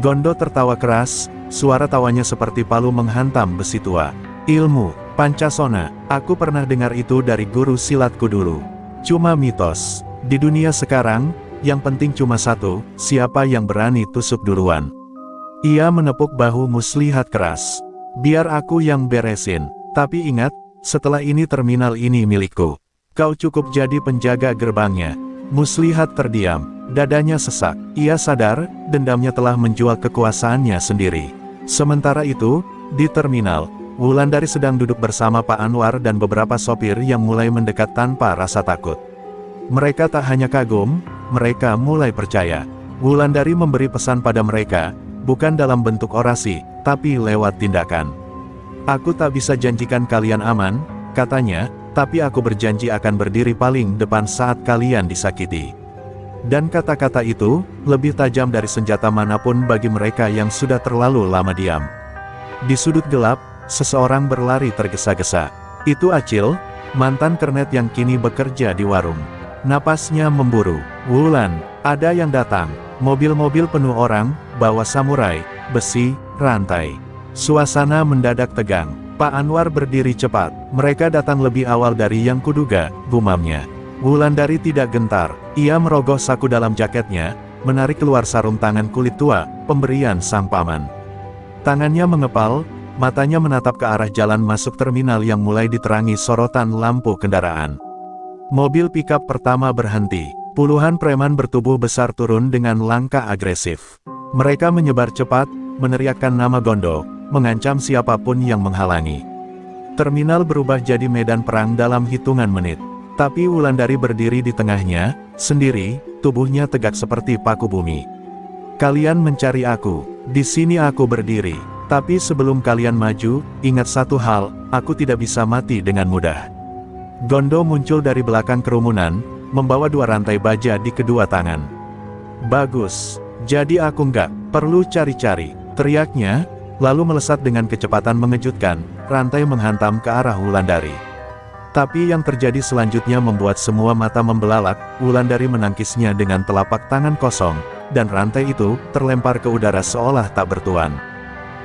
Speaker 1: Gondo tertawa keras, suara tawanya seperti palu menghantam besi tua. Ilmu, Pancasona, aku pernah dengar itu dari guru silatku dulu. Cuma mitos. Di dunia sekarang, yang penting cuma satu, siapa yang berani tusuk duluan. Ia menepuk bahu Muslihat keras. Biar aku yang beresin. Tapi ingat, setelah ini terminal ini milikku. Kau cukup jadi penjaga gerbangnya. Muslihat terdiam, dadanya sesak. Ia sadar, dendamnya telah menjual kekuasaannya sendiri. Sementara itu, di terminal, Wulandari sedang duduk bersama Pak Anwar dan beberapa sopir yang mulai mendekat tanpa rasa takut. Mereka tak hanya kagum, mereka mulai percaya. Wulandari memberi pesan pada mereka, bukan dalam bentuk orasi, tapi lewat tindakan. Aku tak bisa janjikan kalian aman, katanya, tapi aku berjanji akan berdiri paling depan saat kalian disakiti. Dan kata-kata itu, lebih tajam dari senjata manapun bagi mereka yang sudah terlalu lama diam. Di sudut gelap, seseorang berlari tergesa-gesa. Itu Acil, mantan kernet yang kini bekerja di warung. Napasnya memburu. Wulan, ada yang datang. Mobil-mobil penuh orang, bawa samurai, besi, rantai. Suasana mendadak tegang. Pak Anwar berdiri cepat. Mereka datang lebih awal dari yang kuduga, gumamnya. Wulandari tidak gentar. Ia merogoh saku dalam jaketnya, menarik keluar sarung tangan kulit tua, pemberian sang paman. Tangannya mengepal, matanya menatap ke arah jalan masuk terminal yang mulai diterangi sorotan lampu kendaraan. Mobil pikap pertama berhenti. Puluhan preman bertubuh besar turun dengan langkah agresif. Mereka menyebar cepat, meneriakkan nama Gondo, mengancam siapapun yang menghalangi. Terminal berubah jadi medan perang dalam hitungan menit. Tapi Wulandari berdiri di tengahnya, sendiri, tubuhnya tegak seperti paku bumi. Kalian mencari aku, di sini aku berdiri. Tapi sebelum kalian maju, ingat satu hal, aku tidak bisa mati dengan mudah. Gondo muncul dari belakang kerumunan, membawa dua rantai baja di kedua tangan. Bagus, jadi aku nggak perlu cari-cari, teriaknya, lalu melesat dengan kecepatan mengejutkan, rantai menghantam ke arah Wulandari. Tapi yang terjadi selanjutnya membuat semua mata membelalak. Wulandari menangkisnya dengan telapak tangan kosong, dan rantai itu terlempar ke udara seolah tak bertuan.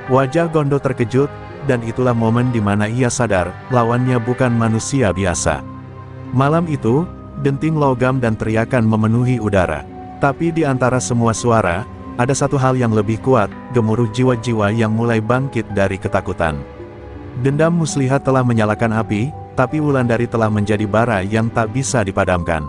Speaker 1: Wajah Gondo terkejut, dan itulah momen di mana ia sadar, lawannya bukan manusia biasa. Malam itu, denting logam dan teriakan memenuhi udara. Tapi di antara semua suara, ada satu hal yang lebih kuat, gemuruh jiwa-jiwa yang mulai bangkit dari ketakutan. Dendam Muslihat telah menyalakan api, tapi Wulandari telah menjadi bara yang tak bisa dipadamkan.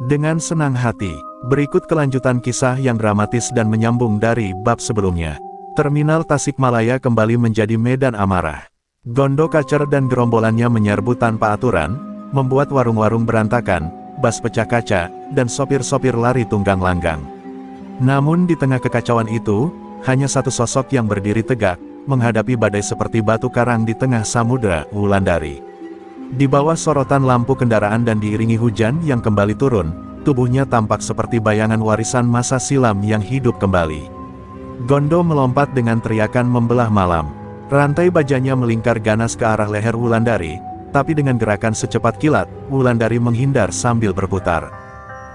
Speaker 1: Dengan senang hati, berikut kelanjutan kisah yang dramatis dan menyambung dari bab sebelumnya. Terminal Tasikmalaya kembali menjadi medan amarah. Gondo Kacer dan gerombolannya menyerbu tanpa aturan, membuat warung-warung berantakan, bas pecah kaca, dan sopir-sopir lari tunggang langgang. Namun di tengah kekacauan itu, hanya satu sosok yang berdiri tegak, menghadapi badai seperti batu karang di tengah samudera, Wulandari. Di bawah sorotan lampu kendaraan dan diiringi hujan yang kembali turun, tubuhnya tampak seperti bayangan warisan masa silam yang hidup kembali. Gondo melompat dengan teriakan membelah malam. Rantai bajanya melingkar ganas ke arah leher Wulandari, tapi dengan gerakan secepat kilat, Wulandari menghindar sambil berputar.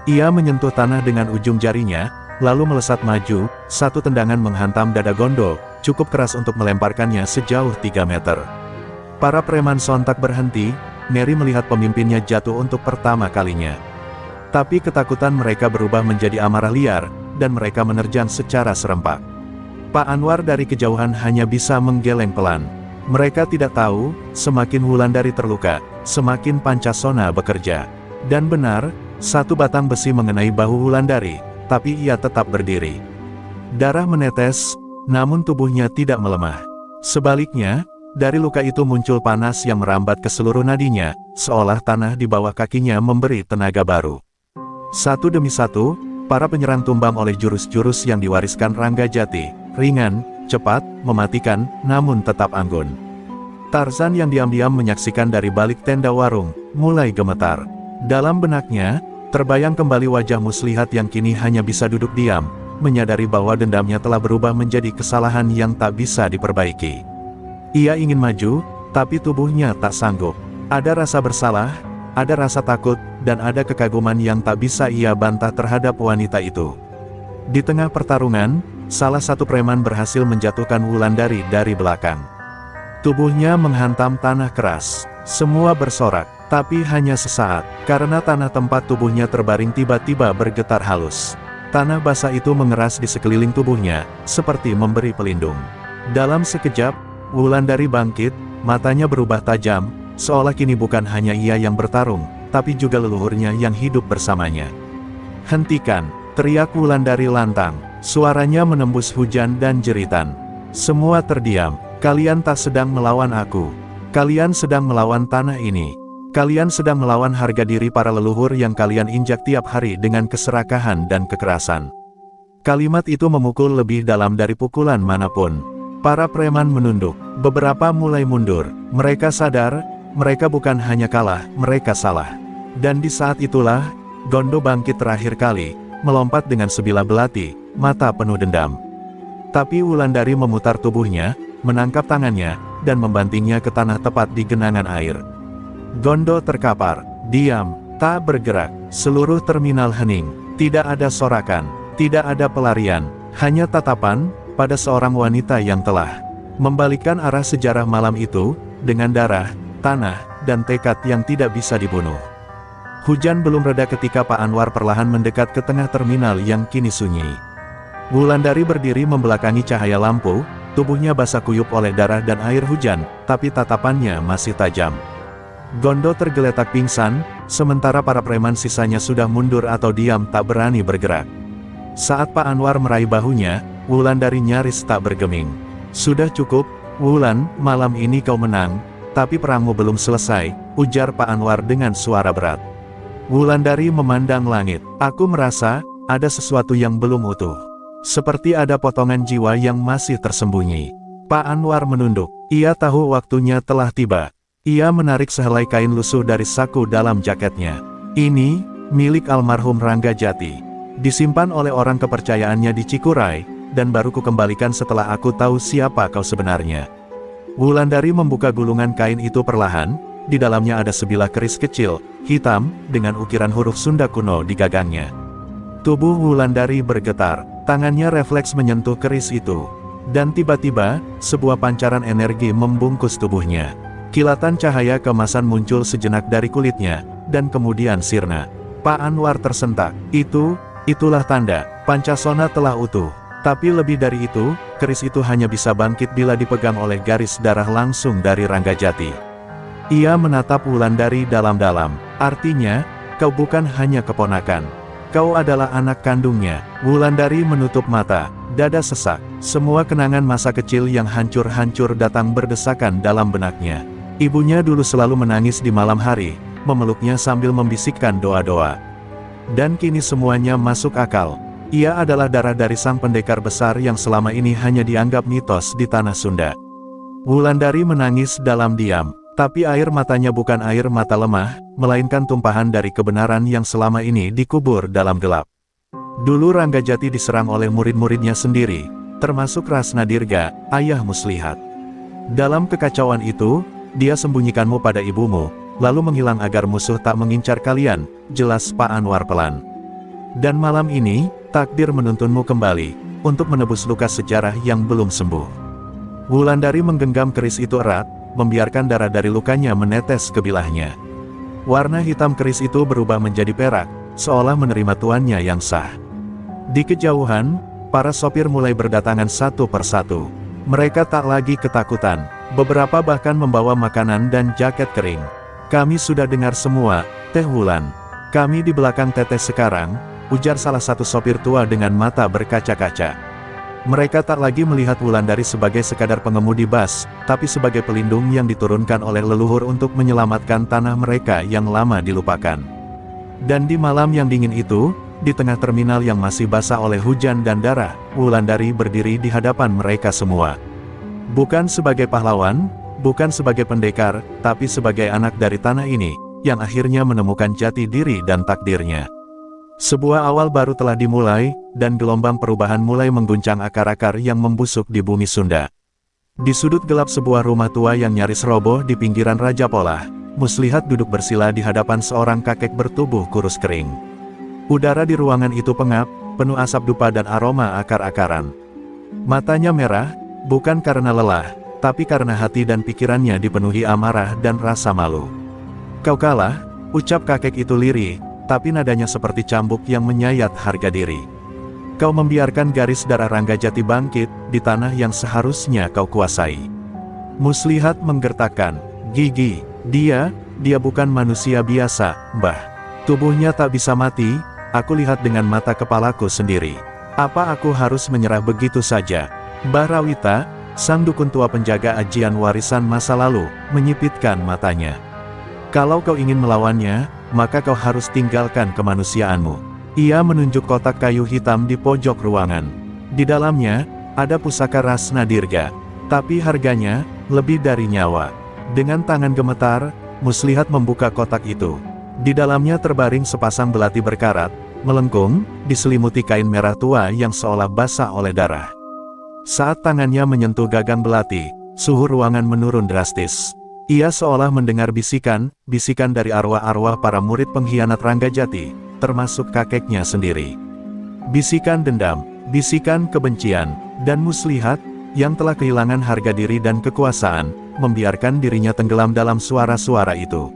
Speaker 1: Ia menyentuh tanah dengan ujung jarinya, lalu melesat maju, satu tendangan menghantam dada Gondo, cukup keras untuk melemparkannya sejauh 3 meter. Para preman sontak berhenti, Mary melihat pemimpinnya jatuh untuk pertama kalinya. Tapi ketakutan mereka berubah menjadi amarah liar, dan mereka menerjang secara serempak. Pak Anwar dari kejauhan hanya bisa menggeleng pelan. Mereka tidak tahu, semakin Wulandari terluka, semakin Pancasona bekerja. Dan benar, satu batang besi mengenai bahu Wulandari, tapi ia tetap berdiri. Darah menetes, namun tubuhnya tidak melemah. Sebaliknya, dari luka itu muncul panas yang merambat ke seluruh nadinya, seolah tanah di bawah kakinya memberi tenaga baru. Satu demi satu, para penyerang tumbang oleh jurus-jurus yang diwariskan Ranggajati, ringan, cepat, mematikan, namun tetap anggun. Tarzan yang diam-diam menyaksikan dari balik tenda warung, mulai gemetar. Dalam benaknya, terbayang kembali wajah muslihat yang kini hanya bisa duduk diam, menyadari bahwa dendamnya telah berubah menjadi kesalahan yang tak bisa diperbaiki. Ia ingin maju, tapi tubuhnya tak sanggup. Ada rasa bersalah, ada rasa takut, dan ada kekaguman yang tak bisa ia bantah terhadap wanita itu. Di tengah pertarungan, salah satu preman berhasil menjatuhkan Wulandari dari belakang. Tubuhnya menghantam tanah keras. Semua bersorak, tapi hanya sesaat, karena tanah tempat tubuhnya terbaring tiba-tiba bergetar halus. Tanah basah itu mengeras di sekeliling tubuhnya, seperti memberi pelindung. Dalam sekejap, Wulandari bangkit, matanya berubah tajam, seolah kini bukan hanya ia yang bertarung, tapi juga leluhurnya yang hidup bersamanya. "Hentikan!" teriak Wulandari lantang. Suaranya menembus hujan dan jeritan. "Semua terdiam. Kalian tak sedang melawan aku. Kalian sedang melawan tanah ini. Kalian sedang melawan harga diri para leluhur yang kalian injak tiap hari dengan keserakahan dan kekerasan." Kalimat itu memukul lebih dalam dari pukulan manapun. Para preman menunduk. Beberapa mulai mundur. Mereka sadar, mereka bukan hanya kalah, mereka salah. Dan di saat itulah, Gondo bangkit terakhir kali, melompat dengan sebilah belati, mata penuh dendam. Tapi Wulandari memutar tubuhnya, menangkap tangannya, dan membantingnya ke tanah tepat di genangan air. Gondo terkapar, diam, tak bergerak. Seluruh terminal hening, tidak ada sorakan, tidak ada pelarian, hanya tatapan pada seorang wanita yang telah membalikkan arah sejarah malam itu, dengan darah, tanah, dan tekad yang tidak bisa dibunuh. Hujan belum reda ketika Pak Anwar perlahan mendekat ke tengah terminal yang kini sunyi. Wulandari berdiri membelakangi cahaya lampu, tubuhnya basah kuyup oleh darah dan air hujan, tapi tatapannya masih tajam. Gondo tergeletak pingsan, sementara para preman sisanya sudah mundur atau diam tak berani bergerak. Saat Pak Anwar meraih bahunya, Wulandari nyaris tak bergeming. "Sudah cukup, Wulan, malam ini kau menang, tapi perangmu belum selesai," ujar Pak Anwar dengan suara berat. Wulandari memandang langit. "Aku merasa, ada sesuatu yang belum utuh. Seperti ada potongan jiwa yang masih tersembunyi." Pak Anwar menunduk. Ia tahu waktunya telah tiba. Ia menarik sehelai kain lusuh dari saku dalam jaketnya. "Ini, milik almarhum Ranggajati. Disimpan oleh orang kepercayaannya di Cikuray, dan baru kukembalikan setelah aku tahu siapa kau sebenarnya." Wulandari membuka gulungan kain itu perlahan, di dalamnya ada sebilah keris kecil, hitam, dengan ukiran huruf Sunda kuno di gagangnya. Tubuh Wulandari bergetar, tangannya refleks menyentuh keris itu. Dan tiba-tiba, sebuah pancaran energi membungkus tubuhnya. Kilatan cahaya kemasan muncul sejenak dari kulitnya, dan kemudian sirna. Pak Anwar tersentak. Itulah tanda, Pancasona telah utuh. Tapi lebih dari itu, keris itu hanya bisa bangkit bila dipegang oleh garis darah langsung dari Ranggajati. Ia menatap Wulandari dalam-dalam. "Artinya, kau bukan hanya keponakan. Kau adalah anak kandungnya." Wulandari menutup mata, dada sesak. Semua kenangan masa kecil yang hancur-hancur datang berdesakan dalam benaknya. Ibunya dulu selalu menangis di malam hari, memeluknya sambil membisikkan doa-doa. Dan kini semuanya masuk akal. Ia adalah darah dari sang pendekar besar yang selama ini hanya dianggap mitos di tanah Sunda. Wulandari menangis dalam diam. Tapi air matanya bukan air mata lemah, melainkan tumpahan dari kebenaran yang selama ini dikubur dalam gelap. Dulu Ranggajati diserang oleh murid-muridnya sendiri, termasuk Rasna Dirga, ayah Muslihat. Dalam kekacauan itu, dia sembunyikanmu pada ibumu, lalu menghilang agar musuh tak mengincar kalian, jelas Pak Anwar pelan. Dan malam ini, takdir menuntunmu kembali, untuk menebus luka sejarah yang belum sembuh. Wulandari menggenggam keris itu erat, membiarkan darah dari lukanya menetes ke bilahnya. Warna hitam keris itu berubah menjadi perak, seolah menerima tuannya yang sah. Di kejauhan, para sopir mulai berdatangan satu persatu. Mereka tak lagi ketakutan, beberapa bahkan membawa makanan dan jaket kering. Kami sudah dengar semua, Teh Wulan. Kami di belakang Teteh sekarang, ujar salah satu sopir tua dengan mata berkaca-kaca. Mereka tak lagi melihat Wulandari sebagai sekadar pengemudi bus, tapi sebagai pelindung yang diturunkan oleh leluhur untuk menyelamatkan tanah mereka yang lama dilupakan. Dan di malam yang dingin itu, di tengah terminal yang masih basah oleh hujan dan darah, Wulandari berdiri di hadapan mereka semua. Bukan sebagai pahlawan, bukan sebagai pendekar, tapi sebagai anak dari tanah ini, yang akhirnya menemukan jati diri dan takdirnya. Sebuah awal baru telah dimulai, dan gelombang perubahan mulai mengguncang akar-akar yang membusuk di bumi Sunda. Di sudut gelap sebuah rumah tua yang nyaris roboh di pinggiran Raja Polah, Muslihat duduk bersila di hadapan seorang kakek bertubuh kurus kering. Udara di ruangan itu pengap, penuh asap dupa dan aroma akar-akaran. Matanya merah, bukan karena lelah, tapi karena hati dan pikirannya dipenuhi amarah dan rasa malu. "Kau kalah," ucap kakek itu lirih, tapi nadanya seperti cambuk yang menyayat harga diri. "Kau membiarkan garis darah Ranggajati bangkit, di tanah yang seharusnya kau kuasai." Muslihat menggertakkan gigi. Dia bukan manusia biasa, Mbah. Tubuhnya tak bisa mati, aku lihat dengan mata kepalaku sendiri. Apa aku harus menyerah begitu saja? Mbah Rawita, sang dukun tua penjaga ajian warisan masa lalu, menyipitkan matanya. "Kalau kau ingin melawannya, maka kau harus tinggalkan kemanusiaanmu." Ia menunjuk kotak kayu hitam di pojok ruangan. Di dalamnya, ada pusaka Rasna Dirga. Tapi harganya, lebih dari nyawa. Dengan tangan gemetar, Muslihat membuka kotak itu. Di dalamnya terbaring sepasang belati berkarat, melengkung, diselimuti kain merah tua yang seolah basah oleh darah. Saat tangannya menyentuh gagang belati, suhu ruangan menurun drastis. Ia seolah mendengar bisikan dari arwah-arwah para murid pengkhianat Ranggajati, termasuk kakeknya sendiri. Bisikan dendam, bisikan kebencian, dan Muslihat, yang telah kehilangan harga diri dan kekuasaan, membiarkan dirinya tenggelam dalam suara-suara itu.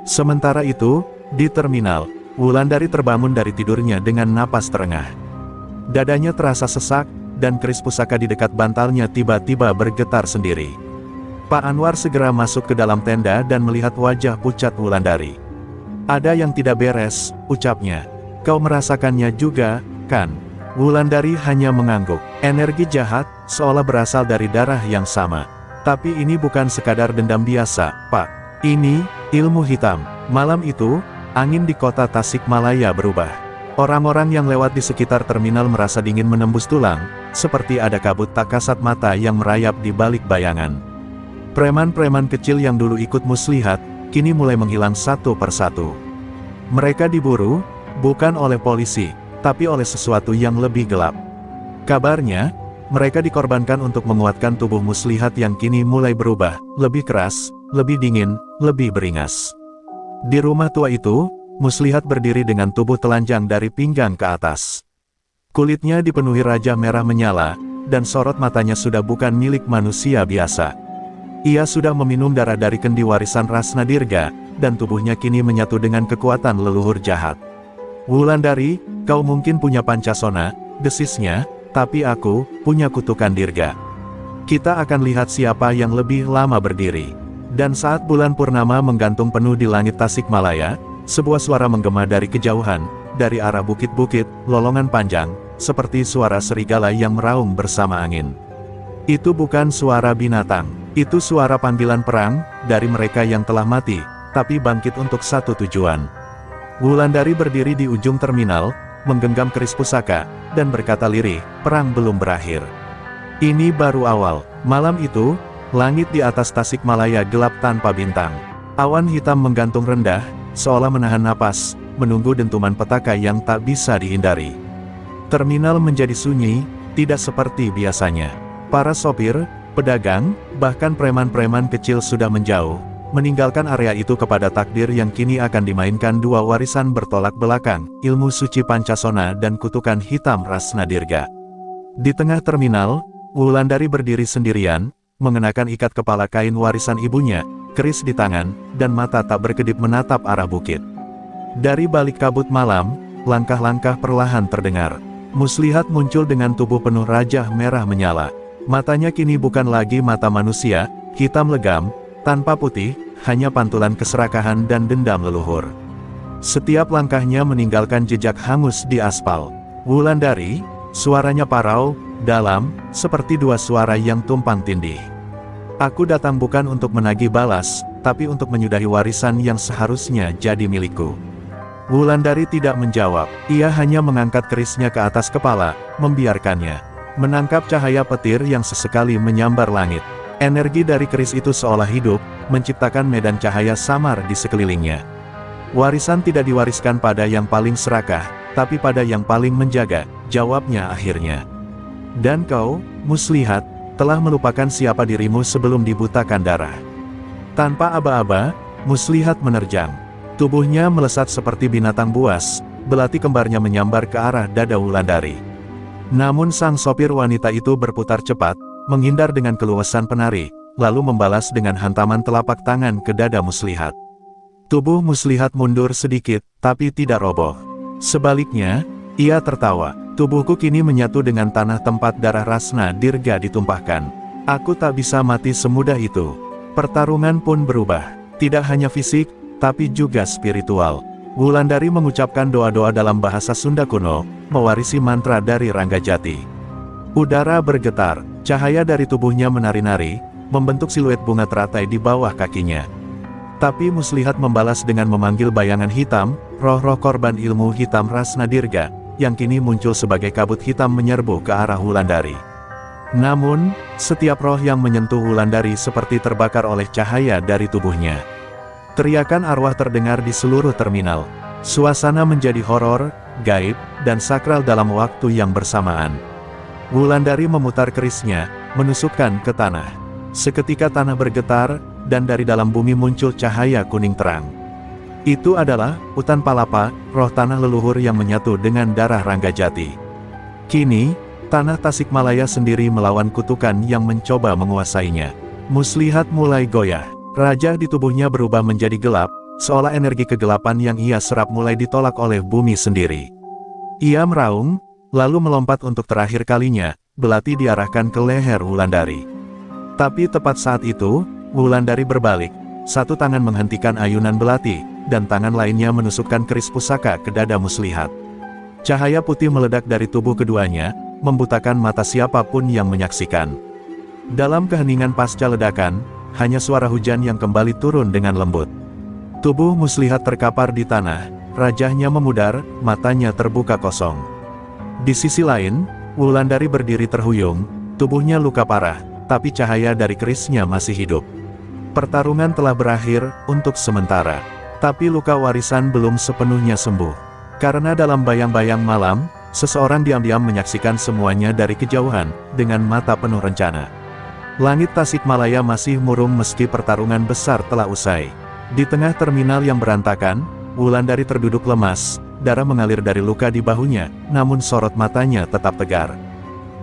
Speaker 1: Sementara itu, di terminal, Wulandari terbangun dari tidurnya dengan napas terengah. Dadanya terasa sesak, dan keris pusaka di dekat bantalnya tiba-tiba bergetar sendiri. Pak Anwar segera masuk ke dalam tenda dan melihat wajah pucat Wulandari. "Ada yang tidak beres," ucapnya. "Kau merasakannya juga, kan?" Wulandari hanya mengangguk. Energi jahat, seolah berasal dari darah yang sama. "Tapi ini bukan sekadar dendam biasa, Pak. Ini, ilmu hitam." Malam itu, angin di kota Tasikmalaya berubah. Orang-orang yang lewat di sekitar terminal merasa dingin menembus tulang, seperti ada kabut tak kasat mata yang merayap di balik bayangan. Preman-preman kecil yang dulu ikut Muslihat, kini mulai menghilang satu persatu. Mereka diburu, bukan oleh polisi, tapi oleh sesuatu yang lebih gelap. Kabarnya, mereka dikorbankan untuk menguatkan tubuh Muslihat yang kini mulai berubah, lebih keras, lebih dingin, lebih beringas. Di rumah tua itu, Muslihat berdiri dengan tubuh telanjang dari pinggang ke atas. Kulitnya dipenuhi raja merah menyala, dan sorot matanya sudah bukan milik manusia biasa. Ia sudah meminum darah dari kendi warisan Rasna Dirga, dan tubuhnya kini menyatu dengan kekuatan leluhur jahat. "Wulandari, kau mungkin punya pancasona," desisnya, "tapi aku punya kutukan Dirga. Kita akan lihat siapa yang lebih lama berdiri." Dan saat bulan purnama menggantung penuh di langit Tasikmalaya, sebuah suara menggema dari kejauhan, dari arah bukit-bukit, lolongan panjang, seperti suara serigala yang meraung bersama angin. Itu bukan suara binatang, itu suara panggilan perang, dari mereka yang telah mati, tapi bangkit untuk satu tujuan. Wulandari berdiri di ujung terminal, menggenggam keris pusaka, dan berkata lirih, "Perang belum berakhir. Ini baru awal." Malam itu, Langit di atas Tasikmalaya gelap tanpa bintang. Awan hitam menggantung rendah, seolah menahan napas, menunggu dentuman petaka yang tak bisa dihindari. Terminal menjadi sunyi, tidak seperti biasanya. Para sopir, pedagang, bahkan preman-preman kecil sudah menjauh, meninggalkan area itu kepada takdir yang kini akan dimainkan dua warisan bertolak belakang, ilmu suci Pancasona dan kutukan hitam Rasna Dirga. Di tengah terminal, Wulandari berdiri sendirian, mengenakan ikat kepala kain warisan ibunya, keris di tangan, dan mata tak berkedip menatap arah bukit. Dari balik kabut malam, langkah-langkah perlahan terdengar. Muslihat muncul dengan tubuh penuh rajah merah menyala. Matanya kini bukan lagi mata manusia, hitam legam, tanpa putih, hanya pantulan keserakahan dan dendam leluhur. Setiap langkahnya meninggalkan jejak hangus di aspal. Wulandari, suaranya parau, dalam, seperti dua suara yang tumpang tindih. Aku datang bukan untuk menagih balas, tapi untuk menyudahi warisan yang seharusnya jadi milikku. Wulandari tidak menjawab, ia hanya mengangkat kerisnya ke atas kepala, membiarkannya menangkap cahaya petir yang sesekali menyambar langit. Energi dari keris itu seolah hidup, menciptakan medan cahaya samar di sekelilingnya. Warisan tidak diwariskan pada yang paling serakah, tapi pada yang paling menjaga, jawabnya akhirnya. Dan kau, Muslihat, telah melupakan siapa dirimu sebelum dibutakan darah. Tanpa aba-aba, Muslihat menerjang. Tubuhnya melesat seperti binatang buas, belati kembarnya menyambar ke arah dada Wulandari. Namun sang sopir wanita itu berputar cepat, menghindar dengan keluasan penari, lalu membalas dengan hantaman telapak tangan ke dada Muslihat. Tubuh Muslihat mundur sedikit, tapi tidak roboh. Sebaliknya, ia tertawa. Tubuhku kini menyatu dengan tanah tempat darah Rasna Dirga ditumpahkan. Aku tak bisa mati semudah itu. Pertarungan pun berubah. Tidak hanya fisik, tapi juga spiritual. Wulandari mengucapkan doa-doa dalam bahasa Sunda kuno, mewarisi mantra dari Ranggajati. Udara bergetar, cahaya dari tubuhnya menari-nari, membentuk siluet bunga teratai di bawah kakinya. Tapi Muslihat membalas dengan memanggil bayangan hitam, roh-roh korban ilmu hitam Rasna Dirga, yang kini muncul sebagai kabut hitam menyerbu ke arah Wulandari. Namun, setiap roh yang menyentuh Wulandari seperti terbakar oleh cahaya dari tubuhnya. Teriakan arwah terdengar di seluruh terminal. Suasana menjadi horor, gaib, dan sakral dalam waktu yang bersamaan. Wulandari memutar kerisnya, menusukkan ke tanah. Seketika tanah bergetar, dan dari dalam bumi muncul cahaya kuning terang. Itu adalah Utan Palapa, roh tanah leluhur yang menyatu dengan darah Ranggajati. Kini, tanah Tasikmalaya sendiri melawan kutukan yang mencoba menguasainya. Muslihat mulai goyah. Raja di tubuhnya berubah menjadi gelap, seolah energi kegelapan yang ia serap mulai ditolak oleh bumi sendiri. Ia meraung, lalu melompat untuk terakhir kalinya, belati diarahkan ke leher Wulandari. Tapi tepat saat itu, Wulandari berbalik, satu tangan menghentikan ayunan belati, dan tangan lainnya menusukkan keris pusaka ke dada Muslihat. Cahaya putih meledak dari tubuh keduanya, membutakan mata siapapun yang menyaksikan. Dalam keheningan pasca ledakan, hanya suara hujan yang kembali turun dengan lembut. Tubuh Muslihat terkapar di tanah, rajahnya memudar, matanya terbuka kosong. Di sisi lain, Wulandari berdiri terhuyung, tubuhnya luka parah, tapi cahaya dari kerisnya masih hidup. Pertarungan telah berakhir, untuk sementara. Tapi luka warisan belum sepenuhnya sembuh. Karena dalam bayang-bayang malam, seseorang diam-diam menyaksikan semuanya dari kejauhan, dengan mata penuh rencana. Langit Tasikmalaya masih murung meski pertarungan besar telah usai. Di tengah terminal yang berantakan, Wulandari terduduk lemas, darah mengalir dari luka di bahunya, namun sorot matanya tetap tegar.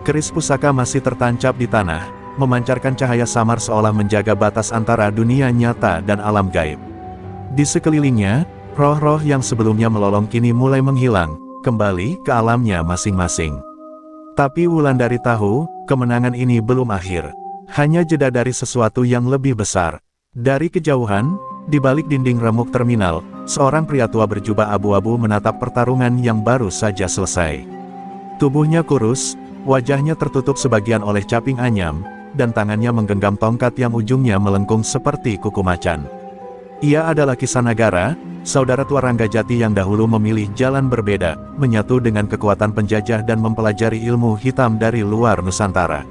Speaker 1: Keris pusaka masih tertancap di tanah, memancarkan cahaya samar seolah menjaga batas antara dunia nyata dan alam gaib. Di sekelilingnya, roh-roh yang sebelumnya melolong kini mulai menghilang, kembali ke alamnya masing-masing. Tapi Wulandari tahu, kemenangan ini belum akhir. Hanya jeda dari sesuatu yang lebih besar. Dari kejauhan, di balik dinding remuk terminal, seorang pria tua berjubah abu-abu menatap pertarungan yang baru saja selesai. Tubuhnya kurus, wajahnya tertutup sebagian oleh caping anyam, dan tangannya menggenggam tongkat yang ujungnya melengkung seperti kuku macan. Ia adalah Kisanagara, saudara tua Ranggajati yang dahulu memilih jalan berbeda, menyatu dengan kekuatan penjajah dan mempelajari ilmu hitam dari luar Nusantara.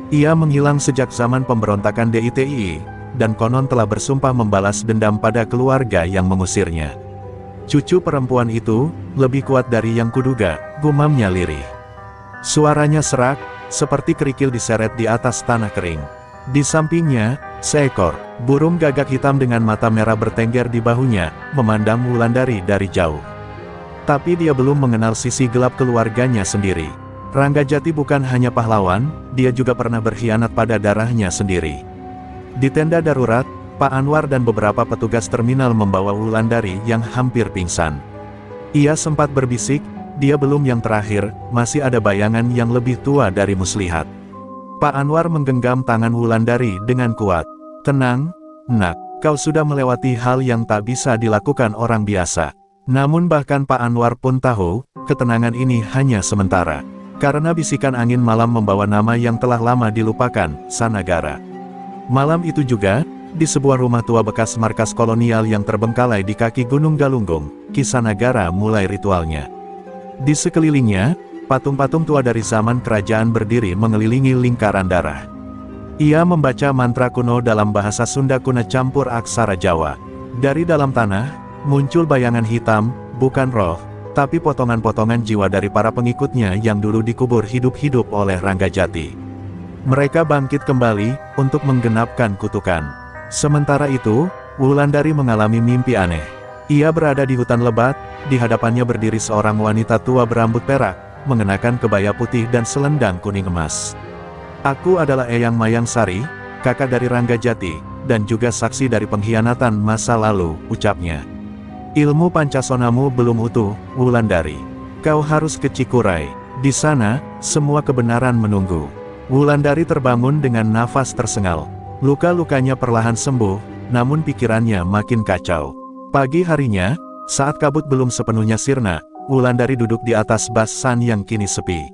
Speaker 1: Ia menghilang sejak zaman pemberontakan DITII, dan konon telah bersumpah membalas dendam pada keluarga yang mengusirnya. Cucu perempuan itu, lebih kuat dari yang kuduga, gumamnya lirih. Suaranya serak, seperti kerikil diseret di atas tanah kering. Di sampingnya, seekor burung gagak hitam dengan mata merah bertengger di bahunya, memandang Wulandari dari jauh. Tapi dia belum mengenal sisi gelap keluarganya sendiri. Ranggajati bukan hanya pahlawan, dia juga pernah berkhianat pada darahnya sendiri. Di tenda darurat, Pak Anwar dan beberapa petugas terminal membawa Wulandari yang hampir pingsan. Ia sempat berbisik, dia belum yang terakhir, masih ada bayangan yang lebih tua dari Muslihat. Pak Anwar menggenggam tangan Wulandari dengan kuat. Tenang, nak, kau sudah melewati hal yang tak bisa dilakukan orang biasa. Namun bahkan Pak Anwar pun tahu, ketenangan ini hanya sementara. Karena bisikan angin malam membawa nama yang telah lama dilupakan, Sanagara. Malam itu juga, di sebuah rumah tua bekas markas kolonial yang terbengkalai di kaki Gunung Galunggung, Kisanagara mulai ritualnya. Di sekelilingnya, patung-patung tua dari zaman kerajaan berdiri mengelilingi lingkaran darah. Ia membaca mantra kuno dalam bahasa Sunda kuno campur aksara Jawa. Dari dalam tanah, muncul bayangan hitam, bukan roh, tapi potongan-potongan jiwa dari para pengikutnya yang dulu dikubur hidup-hidup oleh Ranggajati. Mereka bangkit kembali, untuk menggenapkan kutukan. Sementara itu, Wulandari mengalami mimpi aneh. Ia berada di hutan lebat, di hadapannya berdiri seorang wanita tua berambut perak, mengenakan kebaya putih dan selendang kuning emas. Aku adalah Eyang Mayang Sari, kakak dari Ranggajati, dan juga saksi dari pengkhianatan masa lalu, ucapnya. Ilmu Pancasonamu belum utuh, Wulandari. Kau harus ke Cikuray. Di sana, semua kebenaran menunggu. Wulandari terbangun dengan nafas tersengal. Luka-lukanya perlahan sembuh, namun pikirannya makin kacau. Pagi harinya, saat kabut belum sepenuhnya sirna, Wulandari duduk di atas bas san yang kini sepi.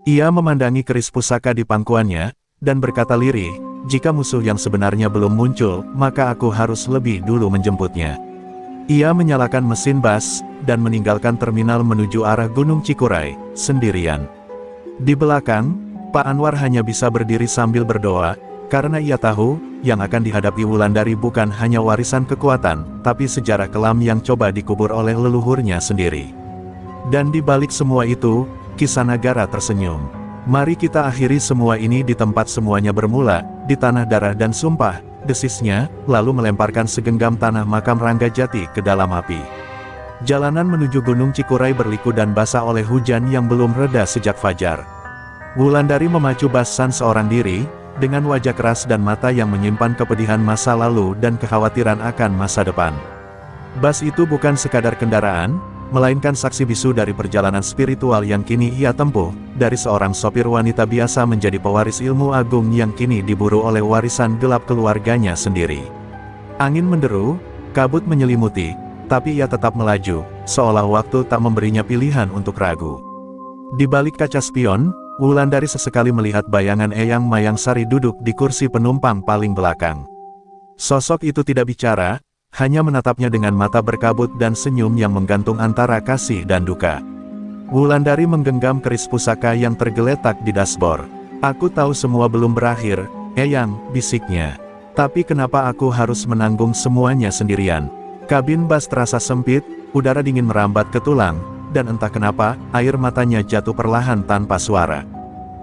Speaker 1: Ia memandangi keris pusaka di pangkuannya, dan berkata lirih, jika musuh yang sebenarnya belum muncul, maka aku harus lebih dulu menjemputnya. Ia menyalakan mesin bas, dan meninggalkan terminal menuju arah Gunung Cikuray, sendirian. Di belakang, Pak Anwar hanya bisa berdiri sambil berdoa, karena ia tahu, yang akan dihadapi Wulandari bukan hanya warisan kekuatan, tapi sejarah kelam yang coba dikubur oleh leluhurnya sendiri. Dan di balik semua itu, Kisanagara tersenyum. Mari kita akhiri semua ini di tempat semuanya bermula, di tanah darah dan sumpah, desisnya, lalu melemparkan segenggam tanah makam Ranggajati ke dalam api. Jalanan menuju Gunung Cikuray berliku dan basah oleh hujan yang belum reda sejak fajar. Wulandari memacu bas san seorang diri, dengan wajah keras dan mata yang menyimpan kepedihan masa lalu dan kekhawatiran akan masa depan. Bas itu bukan sekadar kendaraan, melainkan saksi bisu dari perjalanan spiritual yang kini ia tempuh, dari seorang sopir wanita biasa menjadi pewaris ilmu agung yang kini diburu oleh warisan gelap keluarganya sendiri. Angin menderu, kabut menyelimuti, tapi ia tetap melaju, seolah waktu tak memberinya pilihan untuk ragu. Di balik kaca spion, Wulandari sesekali melihat bayangan Eyang Mayang Sari duduk di kursi penumpang paling belakang. Sosok itu tidak bicara, hanya menatapnya dengan mata berkabut dan senyum yang menggantung antara kasih dan duka. Wulandari menggenggam keris pusaka yang tergeletak di dashboard. Aku tahu semua belum berakhir, Eyang, bisiknya. Tapi kenapa aku harus menanggung semuanya sendirian? Kabin bas terasa sempit, udara dingin merambat ke tulang, dan entah kenapa, air matanya jatuh perlahan tanpa suara.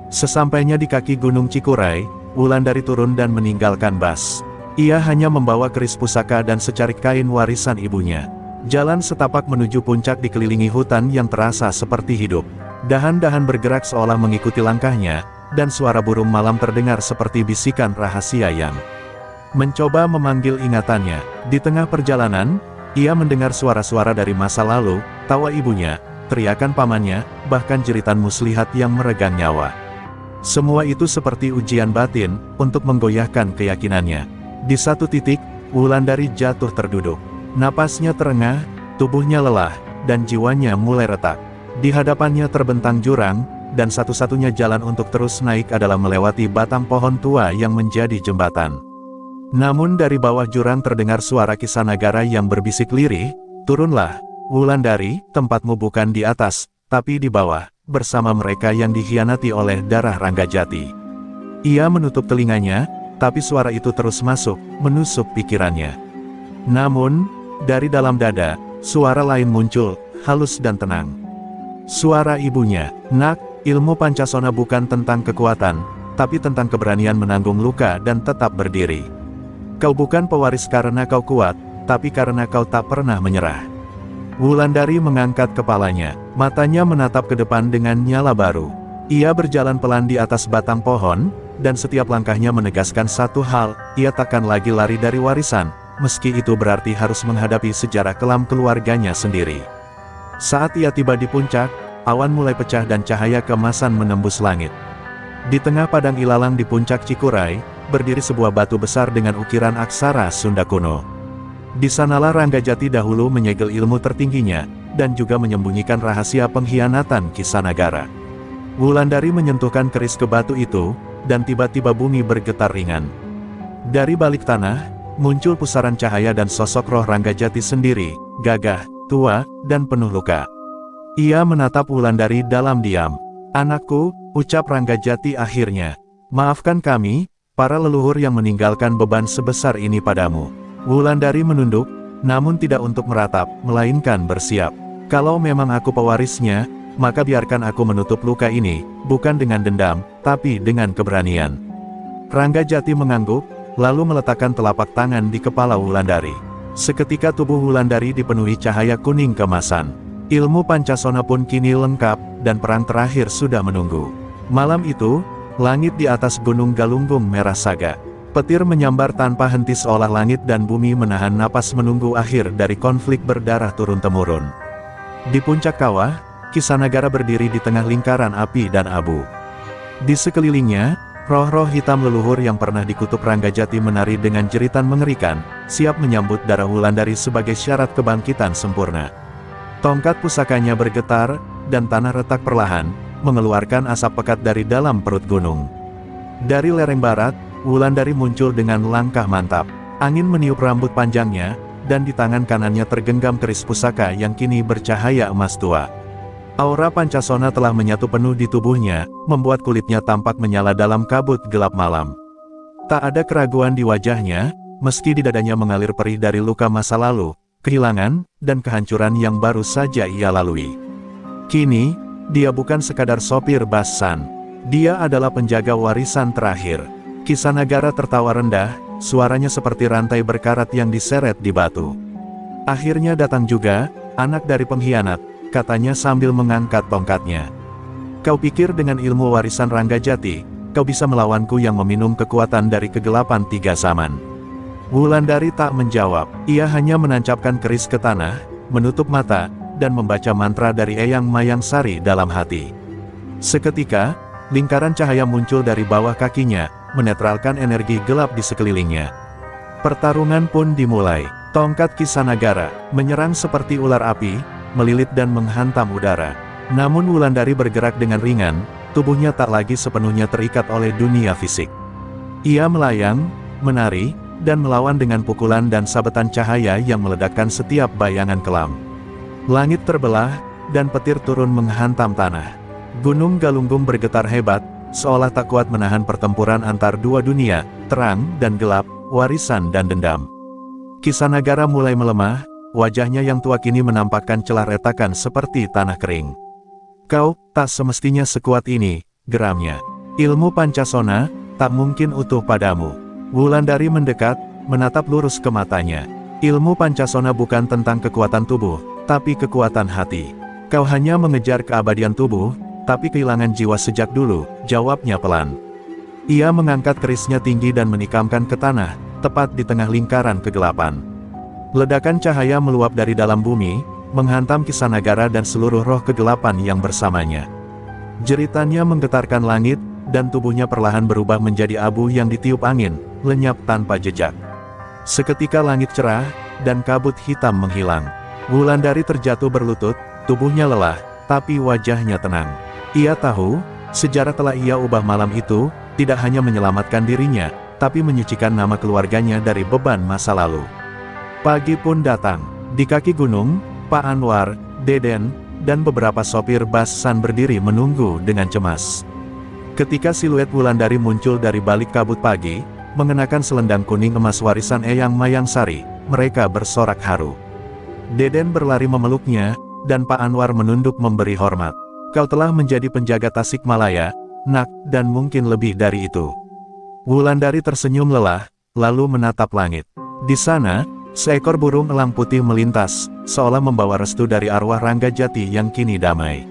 Speaker 1: Sesampainya di kaki Gunung Cikuray, Wulandari turun dan meninggalkan bas. Ia hanya membawa keris pusaka dan secarik kain warisan ibunya. Jalan setapak menuju puncak dikelilingi hutan yang terasa seperti hidup. Dahan-dahan bergerak seolah mengikuti langkahnya, dan suara burung malam terdengar seperti bisikan rahasia yang mencoba memanggil ingatannya. Di tengah perjalanan, ia mendengar suara-suara dari masa lalu, tawa ibunya, teriakan pamannya, bahkan jeritan Muslihat yang meregang nyawa. Semua itu seperti ujian batin, untuk menggoyahkan keyakinannya. Di satu titik, Wulandari jatuh terduduk. Napasnya terengah, tubuhnya lelah, dan jiwanya mulai retak. Di hadapannya terbentang jurang, dan satu-satunya jalan untuk terus naik adalah melewati batang pohon tua yang menjadi jembatan. Namun dari bawah jurang terdengar suara Kisanagara yang berbisik lirih, turunlah, Wulandari, tempatmu bukan di atas, tapi di bawah, bersama mereka yang dikhianati oleh darah Ranggajati. Ia menutup telinganya, tapi suara itu terus masuk, menusuk pikirannya. Namun, dari dalam dada, suara lain muncul, halus dan tenang. Suara ibunya, "Nak, ilmu Pancasona bukan tentang kekuatan, tapi tentang keberanian menanggung luka dan tetap berdiri. Kau bukan pewaris karena kau kuat, tapi karena kau tak pernah menyerah." Wulandari mengangkat kepalanya, matanya menatap ke depan dengan nyala baru. Ia berjalan pelan di atas batang pohon, dan setiap langkahnya menegaskan satu hal, ia takkan lagi lari dari warisan, meski itu berarti harus menghadapi sejarah kelam keluarganya sendiri. Saat ia tiba di puncak, awan mulai pecah dan cahaya keemasan menembus langit. Di tengah padang ilalang di puncak Cikuray, berdiri sebuah batu besar dengan ukiran aksara Sunda kuno. Di sanalah Ranggajati dahulu menyegel ilmu tertingginya, dan juga menyembunyikan rahasia pengkhianatan Kisanagara. Wulandari menyentuhkan keris ke batu itu, dan tiba-tiba bumi bergetar ringan. Dari balik tanah, muncul pusaran cahaya dan sosok roh Ranggajati sendiri, gagah, tua, dan penuh luka. Ia menatap Wulandari dalam diam. "Anakku," ucap Ranggajati akhirnya, "maafkan kami, para leluhur yang meninggalkan beban sebesar ini padamu." Wulandari menunduk, namun tidak untuk meratap, melainkan bersiap. "Kalau memang aku pewarisnya, maka biarkan aku menutup luka ini, bukan dengan dendam, tapi dengan keberanian." Ranggajati mengangguk, lalu meletakkan telapak tangan di kepala Wulandari. Seketika tubuh Wulandari dipenuhi cahaya kuning keemasan. Ilmu Pancasona pun kini lengkap, dan perang terakhir sudah menunggu. Malam itu, langit di atas Gunung Galunggung Merah Saga. Petir menyambar tanpa henti seolah langit dan bumi menahan napas menunggu akhir dari konflik berdarah turun-temurun. Di puncak kawah, Kisanagara berdiri di tengah lingkaran api dan abu. Di sekelilingnya, roh-roh hitam leluhur yang pernah dikutuk Ranggajati menari dengan jeritan mengerikan, siap menyambut darah Wulandari sebagai syarat kebangkitan sempurna. Tongkat pusakanya bergetar, dan tanah retak perlahan, mengeluarkan asap pekat dari dalam perut gunung. Dari lereng barat, Wulandari muncul dengan langkah mantap. Angin meniup rambut panjangnya, dan di tangan kanannya tergenggam keris pusaka yang kini bercahaya emas tua. Aura Pancasona telah menyatu penuh di tubuhnya, membuat kulitnya tampak menyala dalam kabut gelap malam. Tak ada keraguan di wajahnya, meski di dadanya mengalir perih dari luka masa lalu, kehilangan, dan kehancuran yang baru saja ia lalui. Kini, dia bukan sekadar sopir Basan. Dia adalah penjaga warisan terakhir. Kisanagara tertawa rendah, suaranya seperti rantai berkarat yang diseret di batu. "Akhirnya datang juga, anak dari pengkhianat," katanya sambil mengangkat tongkatnya. "Kau pikir dengan ilmu warisan Ranggajati, kau bisa melawanku yang meminum kekuatan dari kegelapan tiga zaman?" Wulandari tak menjawab, ia hanya menancapkan keris ke tanah, menutup mata, dan membaca mantra dari Eyang Mayang Sari dalam hati. Seketika, lingkaran cahaya muncul dari bawah kakinya, menetralkan energi gelap di sekelilingnya. Pertarungan pun dimulai. Tongkat Kisanagara menyerang seperti ular api, melilit dan menghantam udara. Namun Wulandari bergerak dengan ringan, tubuhnya tak lagi sepenuhnya terikat oleh dunia fisik. Ia melayang, menari, dan melawan dengan pukulan dan sabetan cahaya yang meledakkan setiap bayangan kelam. Langit terbelah, dan petir turun menghantam tanah. Gunung Galunggung bergetar hebat, seolah tak kuat menahan pertempuran antar dua dunia, terang dan gelap, warisan dan dendam. Kisanagara mulai melemah, wajahnya yang tua kini menampakkan celah retakan seperti tanah kering. "Kau tak semestinya sekuat ini," geramnya. "Ilmu Pancasona tak mungkin utuh padamu." Wulandari mendekat, menatap lurus ke matanya. "Ilmu Pancasona bukan tentang kekuatan tubuh, tapi kekuatan hati. Kau hanya mengejar keabadian tubuh, tapi kehilangan jiwa sejak dulu," jawabnya pelan. Ia mengangkat kerisnya tinggi dan menikamkan ke tanah, tepat di tengah lingkaran kegelapan. Ledakan cahaya meluap dari dalam bumi, menghantam Kisanagara dan seluruh roh kegelapan yang bersamanya. Jeritannya menggetarkan langit, dan tubuhnya perlahan berubah menjadi abu yang ditiup angin, lenyap tanpa jejak. Seketika langit cerah, dan kabut hitam menghilang. Wulandari terjatuh berlutut, tubuhnya lelah, tapi wajahnya tenang. Ia tahu, sejarah telah ia ubah malam itu, tidak hanya menyelamatkan dirinya, tapi menyucikan nama keluarganya dari beban masa lalu. Pagi pun datang. Di kaki gunung, Pak Anwar, Deden, dan beberapa sopir Basan berdiri menunggu dengan cemas. Ketika siluet Wulandari muncul dari balik kabut pagi, mengenakan selendang kuning emas warisan Eyang Mayang Sari, mereka bersorak haru. Deden berlari memeluknya, dan Pak Anwar menunduk memberi hormat. Kau telah menjadi penjaga Tasikmalaya, nak, dan mungkin lebih dari itu. Wulandari tersenyum lelah, lalu menatap langit. Di sana, seekor burung elang putih melintas, seolah membawa restu dari arwah Ranggajati yang kini damai.